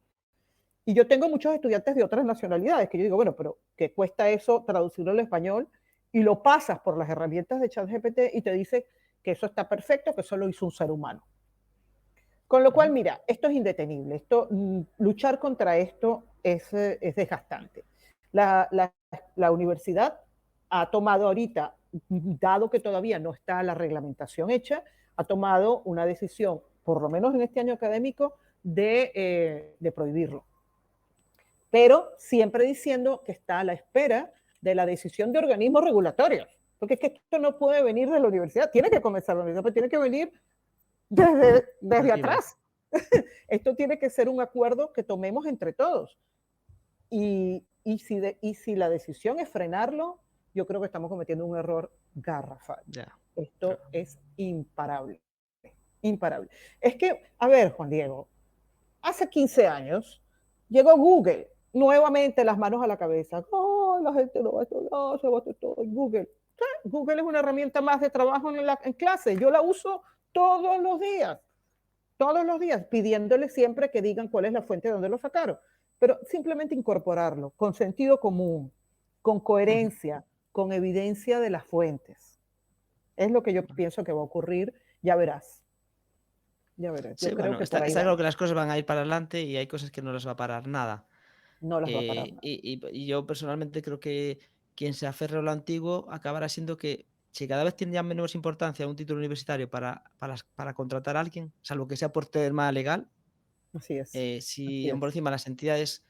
Speaker 1: Y yo tengo muchos estudiantes de otras nacionalidades que yo digo, bueno, pero ¿qué cuesta eso traducirlo al español? Y lo pasas por las herramientas de ChatGPT y te dice que eso está perfecto, que eso lo hizo un ser humano. Con lo cual, mira, esto es indetenible. Luchar contra esto es desgastante. La universidad ha tomado ahorita, dado que todavía no está la reglamentación hecha, ha tomado una decisión, por lo menos en este año académico, de prohibirlo. Pero siempre diciendo que está a la espera de la decisión de organismos regulatorios. Porque es que esto no puede venir de la universidad, tiene que comenzar la universidad, pero tiene que venir desde atrás. Esto tiene que ser un acuerdo que tomemos entre todos. Y si la decisión es frenarlo, yo creo que estamos cometiendo un error garrafal. Esto es imparable. Imparable. Es que, a ver, Juan Diego, hace 15 años llegó Google, nuevamente las manos a la cabeza. Oh, la gente no va a estudiar, se va a hacer todo en Google. Google es una herramienta más de trabajo en clase. Yo la uso todos los días, pidiéndole siempre que digan cuál es la fuente de donde lo sacaron. Pero simplemente incorporarlo con sentido común, con coherencia, con evidencia de las fuentes. Es lo que yo pienso que va a ocurrir, ya verás. Ya verás.
Speaker 2: Sí, bueno, está claro que las cosas van a ir para adelante y hay cosas que no las va a parar nada.
Speaker 1: No las va a parar nada.
Speaker 2: Y yo personalmente creo que quien se aferre a lo antiguo acabará siendo que si cada vez tiene ya menos importancia un título universitario para contratar a alguien, salvo que sea por tema legal,
Speaker 1: Así es.
Speaker 2: si por encima las entidades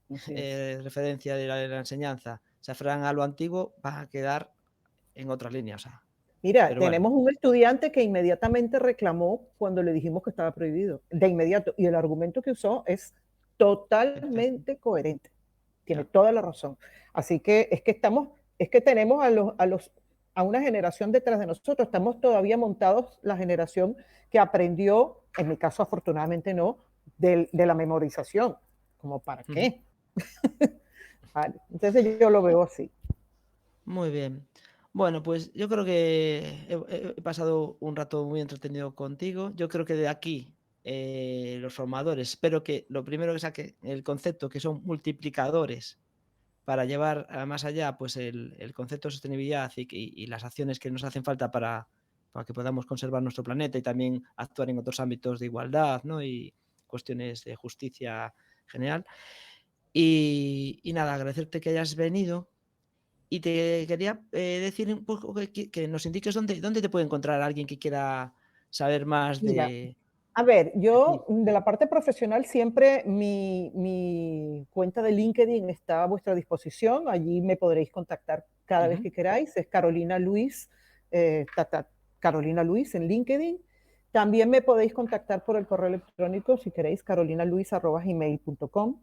Speaker 2: referencia de la enseñanza se aferran a lo antiguo, van a quedar en otras líneas. O sea,
Speaker 1: mira, tenemos un estudiante que inmediatamente reclamó cuando le dijimos que estaba prohibido, de inmediato, y el argumento que usó es totalmente coherente. Tiene toda la razón. Así que es que tenemos a una generación detrás de nosotros. Estamos todavía montados la generación que aprendió, en mi caso afortunadamente no, de la memorización. ¿Como para qué? Vale. Entonces yo lo veo así.
Speaker 2: Muy bien. Bueno, pues yo creo que he pasado un rato muy entretenido contigo. Yo creo que de aquí los formadores, espero que lo primero que saque el concepto que son multiplicadores para llevar más allá pues el concepto de sostenibilidad y las acciones que nos hacen falta para que podamos conservar nuestro planeta y también actuar en otros ámbitos de igualdad, ¿no? Y cuestiones de justicia general. Y nada, agradecerte que hayas venido. Y te quería decir un poco que nos indiques dónde te puede encontrar alguien que quiera saber más
Speaker 1: Mira,
Speaker 2: de
Speaker 1: a ver, yo
Speaker 2: ti.
Speaker 1: de la parte profesional siempre mi cuenta de LinkedIn está a vuestra disposición. Allí me podréis contactar cada vez que queráis. Es Carolina Luis, Carolina Luis en LinkedIn. También me podéis contactar por el correo electrónico si queréis, carolinaluis@gmail.com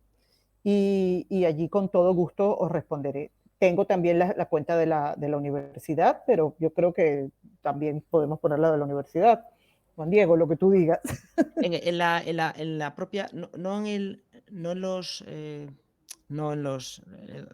Speaker 1: y allí con todo gusto os responderé. Tengo también la cuenta de la universidad, pero yo creo que también podemos ponerla de la universidad. Juan Diego, lo que tú digas.
Speaker 2: En la propia, no en los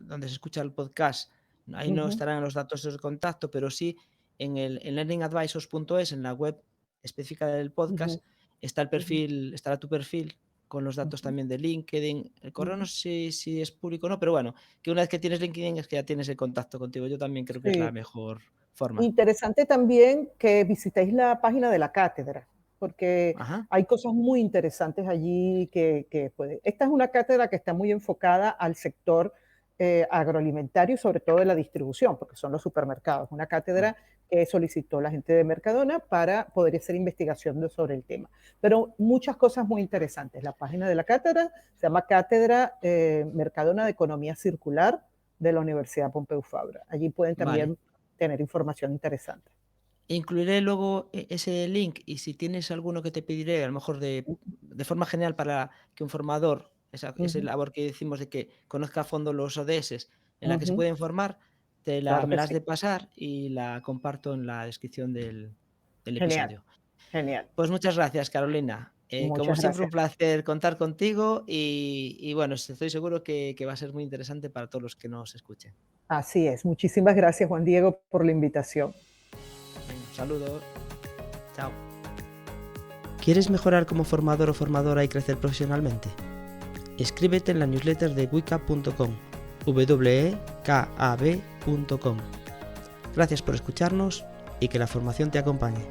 Speaker 2: donde se escucha el podcast, ahí no estarán los datos de contacto, pero sí en learningadvisors.es, en la web específica del podcast, está el perfil, estará tu perfil con los datos también de LinkedIn. El correo no sé si es público o no, pero bueno, que una vez que tienes LinkedIn es que ya tienes el contacto contigo. Yo también creo que es la
Speaker 1: Sí.
Speaker 2: mejor forma.
Speaker 1: Interesante también que visitéis la página de la cátedra. porque
Speaker 2: Ajá,
Speaker 1: hay cosas muy interesantes allí que puede. Esta es una cátedra que está muy enfocada al sector agroalimentario y sobre todo de la distribución, porque son los supermercados. Una
Speaker 2: mm,
Speaker 1: cátedra que solicitó la gente de Mercadona para poder hacer investigación sobre el tema. Pero muchas cosas muy interesantes. La página de la cátedra se llama Cátedra Mercadona de Economía Circular de la Universidad Pompeu Fabra. Allí pueden
Speaker 2: vale.
Speaker 1: también tener información interesante.
Speaker 2: Incluiré luego ese link y si tienes alguno que te pediré, a lo mejor de forma general para que un formador, esa
Speaker 1: Ujú,
Speaker 2: labor que decimos de que conozca a fondo los ODS en la que se
Speaker 1: ujú,
Speaker 2: puede informar,
Speaker 1: claro
Speaker 2: me
Speaker 1: que
Speaker 2: la has
Speaker 1: sí.
Speaker 2: de pasar y la comparto en la descripción del
Speaker 1: Genial,
Speaker 2: episodio.
Speaker 1: genial.
Speaker 2: Pues muchas gracias, Carolina. Como
Speaker 1: Muchas
Speaker 2: siempre, un
Speaker 1: gracias.
Speaker 2: placer contar contigo y bueno, estoy seguro que va a ser muy interesante para todos los que nos escuchen.
Speaker 1: Así es. Muchísimas gracias, Juan Diego, por la invitación.
Speaker 2: Venga, un saludo. Chao. ¿Quieres mejorar como formador o formadora y crecer profesionalmente? Inscríbete en la newsletter de wekab.com, wekab.com. Gracias por escucharnos y que la formación te acompañe.